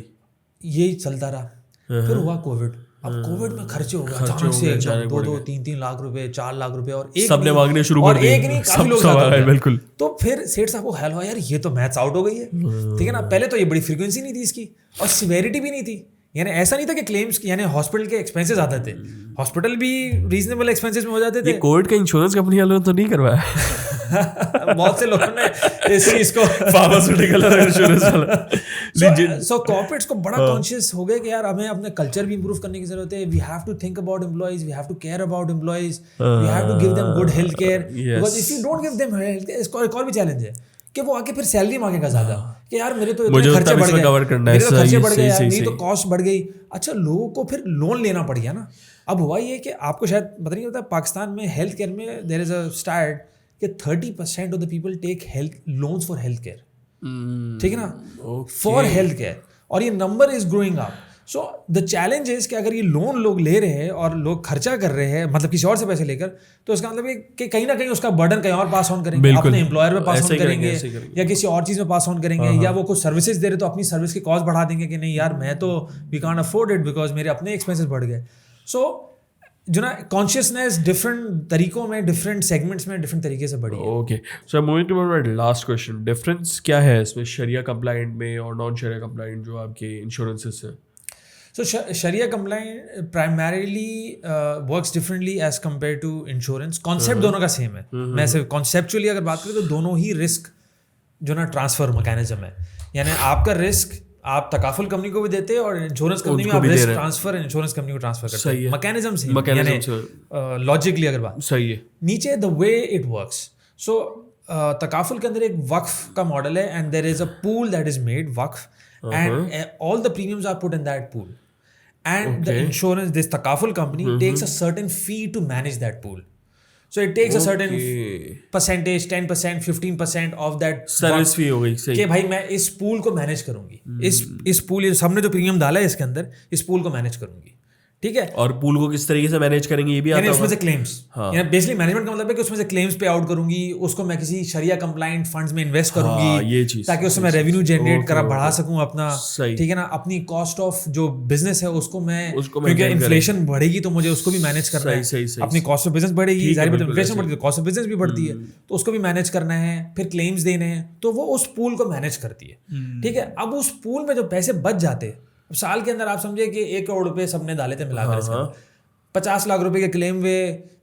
यही चलता रहा। फिर हुआ कोविड। अब कोविड में खर्चे हो गए अचानक से, 2-3 लाख रुपए, 4 लाख रुपए, और एक सबने मांगने शुरू कर दिए, एक नहीं काफी लोग, बिल्कुल। तो फिर सेठ साहब को ख्याल हुआ यार ये तो मैथ्स आउट हो गई है, ठीक है ना। पहले तो ये बड़ी फ्रीक्वेंसी नहीं थी इसकी, और सिवेरिटी भी नहीं थी, यानी ऐसा नहीं था कि क्लेम्स, यानी हॉस्पिटल के एक्सपेंसेस आते थे, हॉस्पिटल भी रीजनेबल एक्सपेंसेस में हो जाते थे। ये कोविड का इंश्योरेंस कंपनी वालों ने तो नहीं करवाया बहुत से लोगों ने इस चीज को फार्मास्यूटिकल इंश्योरेंस वाला। सो कॉर्पोरेट्स को बड़ा कॉन्शियस हो गए कि यार हमें अपने कल्चर भी इंप्रूव करने की जरूरत है। We have to think about employees, we have to care about employees, we have to give them good health care, because if you don't give them health care, इसका एक और भी चैलेंज है कि वो आके फिर सैलरी मांगेगा ज़्यादा कि यार मेरे तो मुझे इतने खर्चे बढ़ गए, मेरे तो खर्चे बढ़ गए यार, मेरी तो कॉस्ट बढ़ गई। अच्छा, लोगों को फिर लोन लेना पड़ गया ना। अब हुआ ये कि आपको शायद पता नहीं होता, पाकिस्तान में हेल्थ केयर में देयर इज अ स्टैट कि 30% of the people take health loans for health care, ठीक है ना, फॉर हेल्थ केयर, और ये number is growing up. So the challenge is कि अगर ये लोन लोग ले रहे हैं और लोग खर्चा कर रहे हैं, मतलब किसी और से पैसे लेकर, तो इसका मतलब है कि कहीं ना कहीं उसका बर्डन कहीं और पास ऑन करेंगे, अपने एम्प्लॉयर में पास ऑन करेंगे या किसी और चीज़ में पास ऑन करेंगे, या वो कुछ सर्विसेज दे रहे तो अपनी सर्विस की कॉस्ट बढ़ा देंगे कि नहीं यार मैं तो we can't afford it because मेरे अपने एक्सपेंसेस बढ़ गए। सो जो ना कॉन्शियसनेस डिफरेंट तरीकों में, डिफरेंट सेगमेंट्स में डिफरेंट तरीके से बढ़ी है। Okay, so moving to my last question, difference क्या है इसमें शरिया कंप्लाइंट में और नॉन शरिया कंप्लाइंट जो आपके इंश्योरेंसेस हैं? So Sharia compliant primarily works differently as compared to insurance. Concept दोनों का सेम है। मैं सिर्फ conceptually अगर बात करें तो दोनों ही रिस्क जो ना ट्रांसफर मैकेनिज्म है, यानी आपका रिस्क आप तकाफुल कंपनी को भी देते हैं और इंश्योरेंस कंपनी में आप रिस्क ट्रांसफर इंश्योरेंस कंपनी को ट्रांसफर करते हैं। मैकेनिज्म सेम, यानी लॉजिकली अगर बात सही है। नीचे the way it works, so तकाफुल के अंदर एक वक्फ का मॉडल है and there is a pool that is made वक्फ, and all the premiums are put in that pool. And the insurance, this takaful company takes a certain fee to manage that pool. So it takes a certain percentage, 10%, 15% of that service fee हो गई सही कि भाई मैं इस pool को manage करूंगी, इस पूल, सबने जो प्रीमियम डाला है इसके अंदर, इस पूल को मैनेज करूंगी, ठीक है। और पूल को किस तरीके से मैनेज करेंगे ये भी आता है उसमें से क्लेम्स, यानी बेसिकली मैनेजमेंट का मतलब है कि उसमें से क्लेम्स पे आउट करूंगी, उसको मैं किसी शरिया कंप्लाइंट फंड्स में इन्वेस्ट करूंगी, ये चीज ताकि उससे मैं रेवेन्यू जनरेट करा बढ़ा सकूं अपना, ठीक है ना। अपनी कॉस्ट ऑफ जो बिजनेस है उसको मैं क्योंकि इन्फ्लेशन बढ़ेगी तो मुझे उसको भी मैनेज करना है, अपनी कॉस्ट ऑफ बिजनेस बढ़ेगी, इन्फ्लेशन बढ़ती है, कॉस्ट ऑफ बिजनेस भी बढ़ती है, तो उसको भी मैनेज करना है, फिर क्लेम्स देने हैं, तो वो उस पूल को मैनेज करती है, ठीक है। अब उस पूल में जो पैसे बच जाते हैं साल के अंदर, आप समझे कि 1 करोड़ रुपए सबने डाले थे मिलाकर, इसमें 50 लाख रुपए के क्लेम हुए,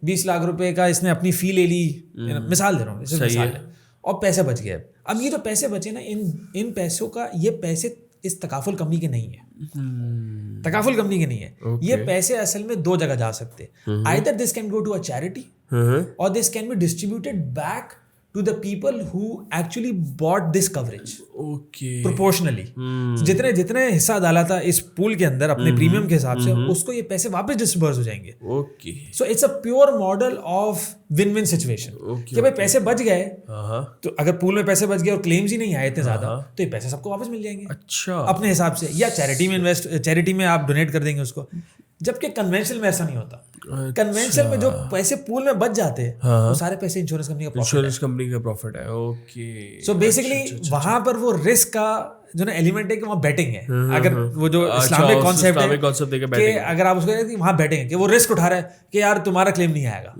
20 लाख रुपए का इसने अपनी फी ले ली, मिसाल दे रहा हूँ, मिसाल है, और पैसे बच गए। अब ये जो पैसे बचे ना, इन पैसों का, ये पैसे इस तकाफुल कंपनी के नहीं है, तकाफुल कंपनी के नहीं है, ये पैसे असल में 2 जगह जा सकते हैं। Either this can go to a charity or this can be distributed back to the people who actually bought this coverage. Okay. Proportionally. जितने हिस्सा डाला था इस पूल के अंदर अपने प्रीमियम के हिसाब से, उसको ये पैसे वापस डिस्बर्स हो जाएंगे। Okay. So it's a pure model of win-win situation. कि भाई पैसे बच गए, तो अगर पूल में पैसे बच गए और क्लेम्स ही नहीं आए इतने ज्यादा, तो ये पैसे सबको वापस मिल जाएंगे। अच्छा। अपने हिसाब से, या चैरिटी में आप डोनेट कर देंगे उसको। जबकि कन्वेंशनल में ऐसा नहीं होता। कन्वेंशनल में जो पैसे पूल में बच जाते हैं, वो सारे पैसे इंश्योरेंस कंपनी का प्रॉफिट है। ओके। सो बेसिकली वहां पर वो रिस्क का जो ना एलिमेंट है कि वहाँ बैटिंग है। अगर वो जो इस्लामिक कॉन्सेप्ट है कि अगर आप उसको वहाँ बैटिंग है कि वो रिस्क उठा रहा है कि यार तुम्हारा क्लेम नहीं आएगा,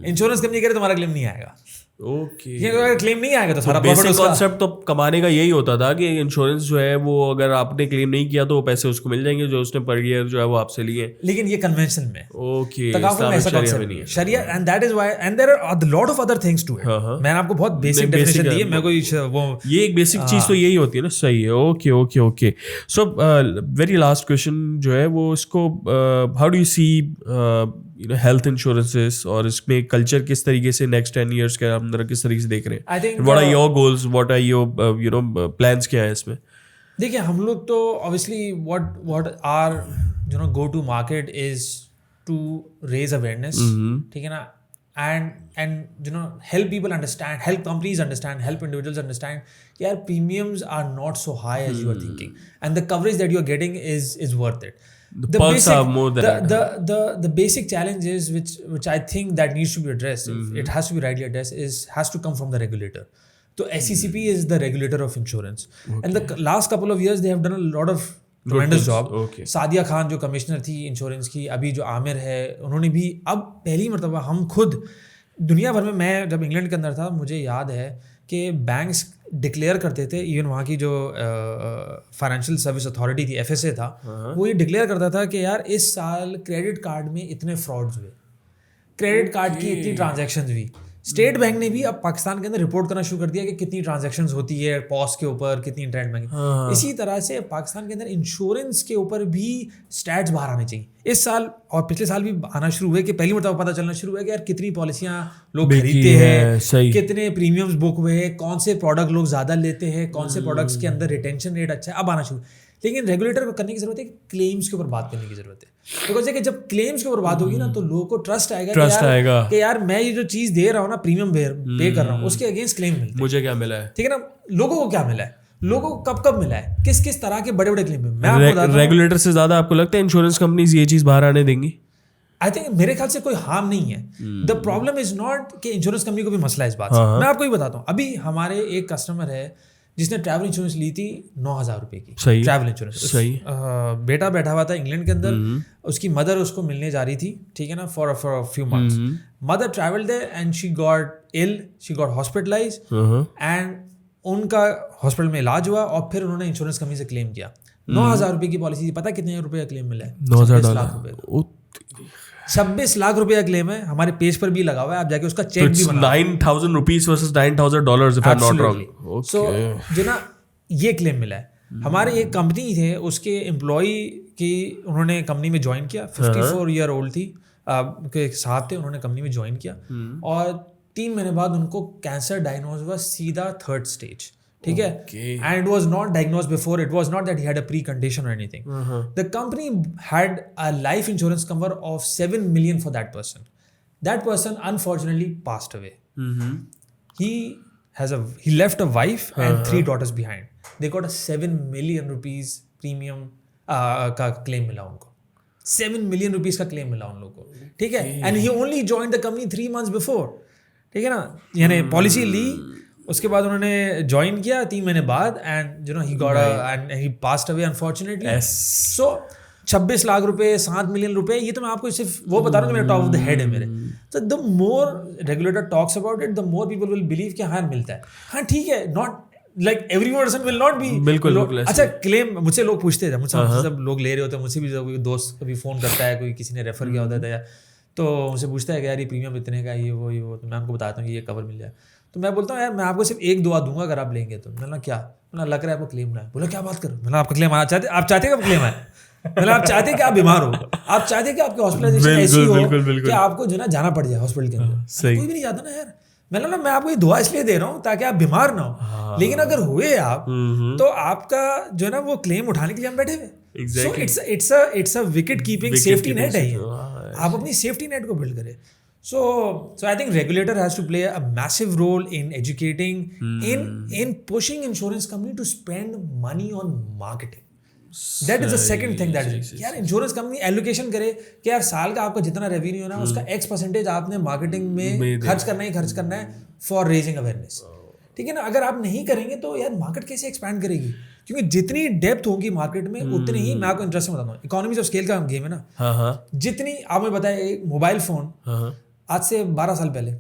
इंश्योरेंस कंपनी कह रहे तुम्हारा क्लेम नहीं आएगा। ओके। अगर क्लेम नहीं आएगा तो सारा प्रॉफिट उसका। कॉन्सेप्ट तो कमाने का यही होता था कि इंश्योरेंस जो है वो अगर आपने क्लेम नहीं किया तो वो पैसे उसको मिल जाएंगे जो उसने पर ईयर जो है वो आपसे लिए। लेकिन ये कन्वेंशनल में, ओके, तकाफुल में ऐसा कॉन्सेप्ट नहीं है। Sharia, and that is why, and there are lot of other things to it. मैंने आपको बहुत बेसिक डेफिनेशन दी है, मैं कोई वो ये एक बेसिक चीज तो यही होती है ना। सही है। Okay okay okay. So very last question जो है वो इसको how do you see health insurances, और इसमें कल्चर किस तरीके से नेक्स्ट 10 years के अंदर किस तरीके से देख रहे हैं? I think what are your goals, what are your plans क्या है इसमें? देखिए, हम लोग तो obviously what are go to market is to raise awareness, ठीक है ना, and help people understand, help companies understand, help individuals understand, यार premiums are not so high as you are thinking, and the coverage that you are getting is worth it. The perks are more than the basic challenge is which I think that needs to be addressed. It has to be rightly addressed, has to come from the regulator. So SECP is the regulator of insurance, and the last couple of years they have done a lot of tremendous job. Sadia Khan जो commissioner थी insurance की, अभी जो आमिर है, उन्होंने भी अब पहली मरतबा, हम खुद दुनिया भर में, मैं जब इंग्लैंड के अंदर था मुझे याद है कि बैंक्स डिक्लेयर करते थे, इवन वहाँ की जो फाइनेंशियल सर्विस अथॉरिटी थी, FSA था, वो ये डिक्लेयर करता था कि यार इस साल क्रेडिट कार्ड में इतने फ्रॉड्स हुए, क्रेडिट कार्ड की इतनी ट्रांजैक्शंस हुई, स्टेट बैंक ने भी अब पाकिस्तान के अंदर रिपोर्ट करना शुरू कर दिया कि कितनी ट्रांजैक्शंस होती है पॉस के ऊपर, कितनी इंटरनेट बैंकिंग। इसी तरह से पाकिस्तान के अंदर इंश्योरेंस के ऊपर भी स्टैट्स बाहर आने चाहिए इस साल, और पिछले साल भी आना शुरू हुए कि पहली मरतबा पता चलना शुरू हुआ कि यार कितनी पॉलिसियां लोग खरीदते हैं, कितने प्रीमियम्स बुक हुए हैं, कौन से प्रोडक्ट लोग ज़्यादा लेते हैं, कौन से प्रोडक्ट्स के अंदर रिटेंशन रेट अच्छा है, अब आना शुरू। लेकिन रेगुलेटर को करने की जरूरत है कि क्लेम्स के ऊपर बात करने की जरूरत है, बिकॉज कि जब क्लेम्स के ऊपर बात होगी ना तो लोगों को ट्रस्ट आएगा कि यार मैं ये जो चीज दे रहा हूँ ना, प्रीमियम पे कर रहा हूँ, उसके अगेंस्ट क्लेम मिलता है, मुझे क्या मिला है, ठीक है ना, लोगों को क्या मिला है, लोगों को कब कब मिला है, किस किस तरह के बड़े बड़े क्लेम में। रेगुलेटर से ज्यादा आपको लगता है इंश्योरेंस कंपनीज ये चीज बाहर आने देंगी? आई थिंक मेरे ख्याल से कोई हार्म नहीं है। द प्रॉब्लम इज नॉट कि इंश्योरेंस कंपनी को भी मसला है इस बात से। मैं आपको ही बताता हूँ, अभी हमारे एक कस्टमर है जिसने ट्रैवल इंश्योरेंस ली थी 9,000 रुपए की, ट्रैवल इंश्योरेंस। बेटा बैठा हुआ था इंग्लैंड के अंदर, उसकी मदर उसको मिलने जा रही थी, ठीक है ना, for few months. Mother travel there and she got ill, she got hospitalized and उनका हॉस्पिटल में इलाज हुआ और फिर उन्होंने इंश्योरेंस कंपनी से क्लेम किया। 9,000 रुपए की पॉलिसी थी, पता कितने रुपए का क्लेम मिला है? 26 लाख रुपए। 26 लाख रुपए का क्लेम है, हमारे पेज पर भी लगा हुआ है, आप जाके उसका चेक भी बना। 9,000 rupees versus $9,000 if I'm not wrong. So जो ना ये क्लेम मिला है। हमारे एक कंपनी थे, उसके एम्प्लॉई की उन्होंने कंपनी में ज्वाइन किया, 54 ईयर ओल्ड थी, के साथ थे, उन्होंने कंपनी में ज्वाइन किया और 3 महीने बाद उनको कैंसर डायग्नोज हुआ, सीधा 3rd स्टेज, ठीक है, and it was not diagnosed before, it was not that he had a pre condition or anything. The company had a life insurance cover of 7 million for that person. That person unfortunately passed away. he left a wife and 3 daughters behind. They got a 7 million rupees premium का claim मिला उनको, 7 million rupees का claim मिला उन लोगों को, ठीक है, and he only joined the company 3 months before, ठीक है ना, यानी पॉलिसी ली, उसके बाद उन्होंने ज्वाइन किया 3 महीने बाद and you know he got and he passed away unfortunately. So 26 lakh रुपए, 7 million रुपए, ये तो मैं आपको सिर्फ वो बता रहा हूँ जो मेरे टॉप ऑफ द हेड है मेरे। तो the more regulator talks about it, the more people will believe कि हाँ मिलता है। हाँ ठीक है, not like every person will not be. बिल्कुल। अच्छा क्लेम मुझसे लोग पूछते थे, मुझसे सब लोग ले रहे होते हैं, मुझसे भी कोई दोस्त कभी फोन करता है, कोई किसी ने रेफर किया होता है तो मुझसे पूछता है कि यार ये प्रीमियम इतने का, ये वो, तो मैं उनको बताता हूँ कि ये कवर मिल जाए। तो मैं बोलता हूँ यार मैं आपको सिर्फ एक दुआ दूंगा अगर आप लेंगे तो। मैंने क्या, मैंने लग रहा है आपको क्लेम ना है। बोला क्या बात करो, मैंने आपका क्लेम आना चाहते, आप चाहते कि क्लेम आए? मतलब आप चाहते कि आप बीमार हो, आप चाहते कि आपकी हॉस्पिटलाइजेशन ऐसी हो कि आपको जो ना जाना पड़ जाए हॉस्पिटल के अंदर। कोई भी नहीं चाहता ना यार। मैंने मैं आपको ये दुआ इसलिए दे रहा हूँ ताकि आप बीमार ना हो, लेकिन अगर हुए आप तो आपका जो है ना वो क्लेम उठाने के लिए हम बैठे हुए। So it's a wicket keeping safety net है ये, आप अपनी सेफ्टी नेट को बिल्ड करें। So I think regulator has to play a massive role in educating, in pushing insurance company to spend money on marketing. That is the second thing that is, यार insurance company allocation करे कि यार साल का आपका जितना revenue है ना उसका X% आपने मार्केटिंग में खर्च करना है फॉर रेजिंग अवेयरनेस, ठीक है ना। अगर आप नहीं करेंगे तो यार मार्केट कैसे एक्सपैंड करेगी, क्योंकि जितनी डेप्थ होगी मार्केट में उतनी ही, मैं आपको इंटरेस्ट बताता हूँ, इकोनॉमीज ऑफ स्केल का गेम है ना। जितनी आपने बताया एक मोबाइल फोन आज से 12 साल पहले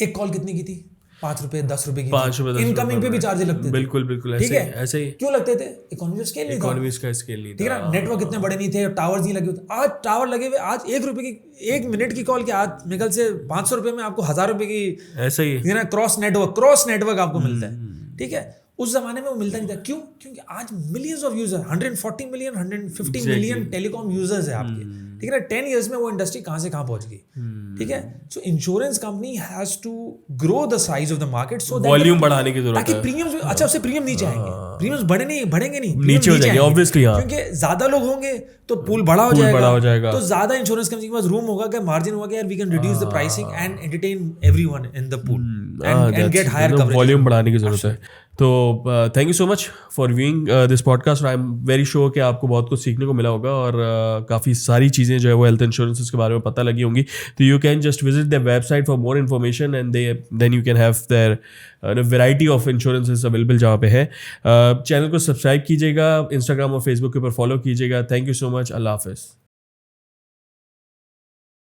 एक कॉल कितनी की थी? 5 रुपए 10 रुपए की, 5 रुपए इनकमिंग पे भी चार्ज लगते थे। बिल्कुल ठीक है, ऐसे ही क्यों लगते थे? इकोनॉमी ऑफ स्केल नहीं था, इकोनॉमीज का स्केल नहीं था, ठीक है ना। नेटवर्क इतने बड़े नहीं थे, टावर्स नहीं लगे होते। आज टावर लगे हुए, आज 1 रुपए की 1 मिनट की कॉल की आज मेरे ख्याल से 500 रुपए में आपको 1000 रुपए की, ऐसे ही है ना, क्रॉस नेटवर्क आपको मिलता है, ठीक है। उस जमाने में वो मिलता नहीं था, क्यों? क्योंकि आज millions of user, 140 million 150 million telecom users है आपके, ठीक है ना। 10 years में वो इंडस्ट्री कहाँ से कहाँ पहुंच गई, ठीक है। So insurance company has to grow the size of the market, so volume बढ़ाने की जरूरत है, ताकि प्रीमियम्स, अच्छा उससे प्रीमियम नीचे आएंगे, प्रीमियम्स बढ़ेंगे नहीं, नीचे हो जाएंगे ऑब्वियसली, क्योंकि ज्यादा लोग होंगे तो पूल बड़ा हो जाएगा, तो ज्यादा इंश्योरेंस कंपनी के पास रूम होगा, क्या मार्जिन होगा, यार we can reduce the pricing and entertain everyone in the pool and get higher coverage. Volume बढ़ाने की जरूरत है। तो thank you so much for viewing this podcast. I am very sure कि आपको बहुत कुछ सीखने को मिला होगा और काफ़ी सारी चीज़ें जो है वो हेल्थ इंश्योरेंस के बारे में पता लगी होंगी। तो you can just visit their website for more information and then you can have their variety of insurances available जहाँ पे है। चैनल को सब्सक्राइब कीजिएगा, इंस्टाग्राम और फेसबुक के ऊपर फॉलो कीजिएगा। थैंक यू सो मच, अल्लाह हाफिज़।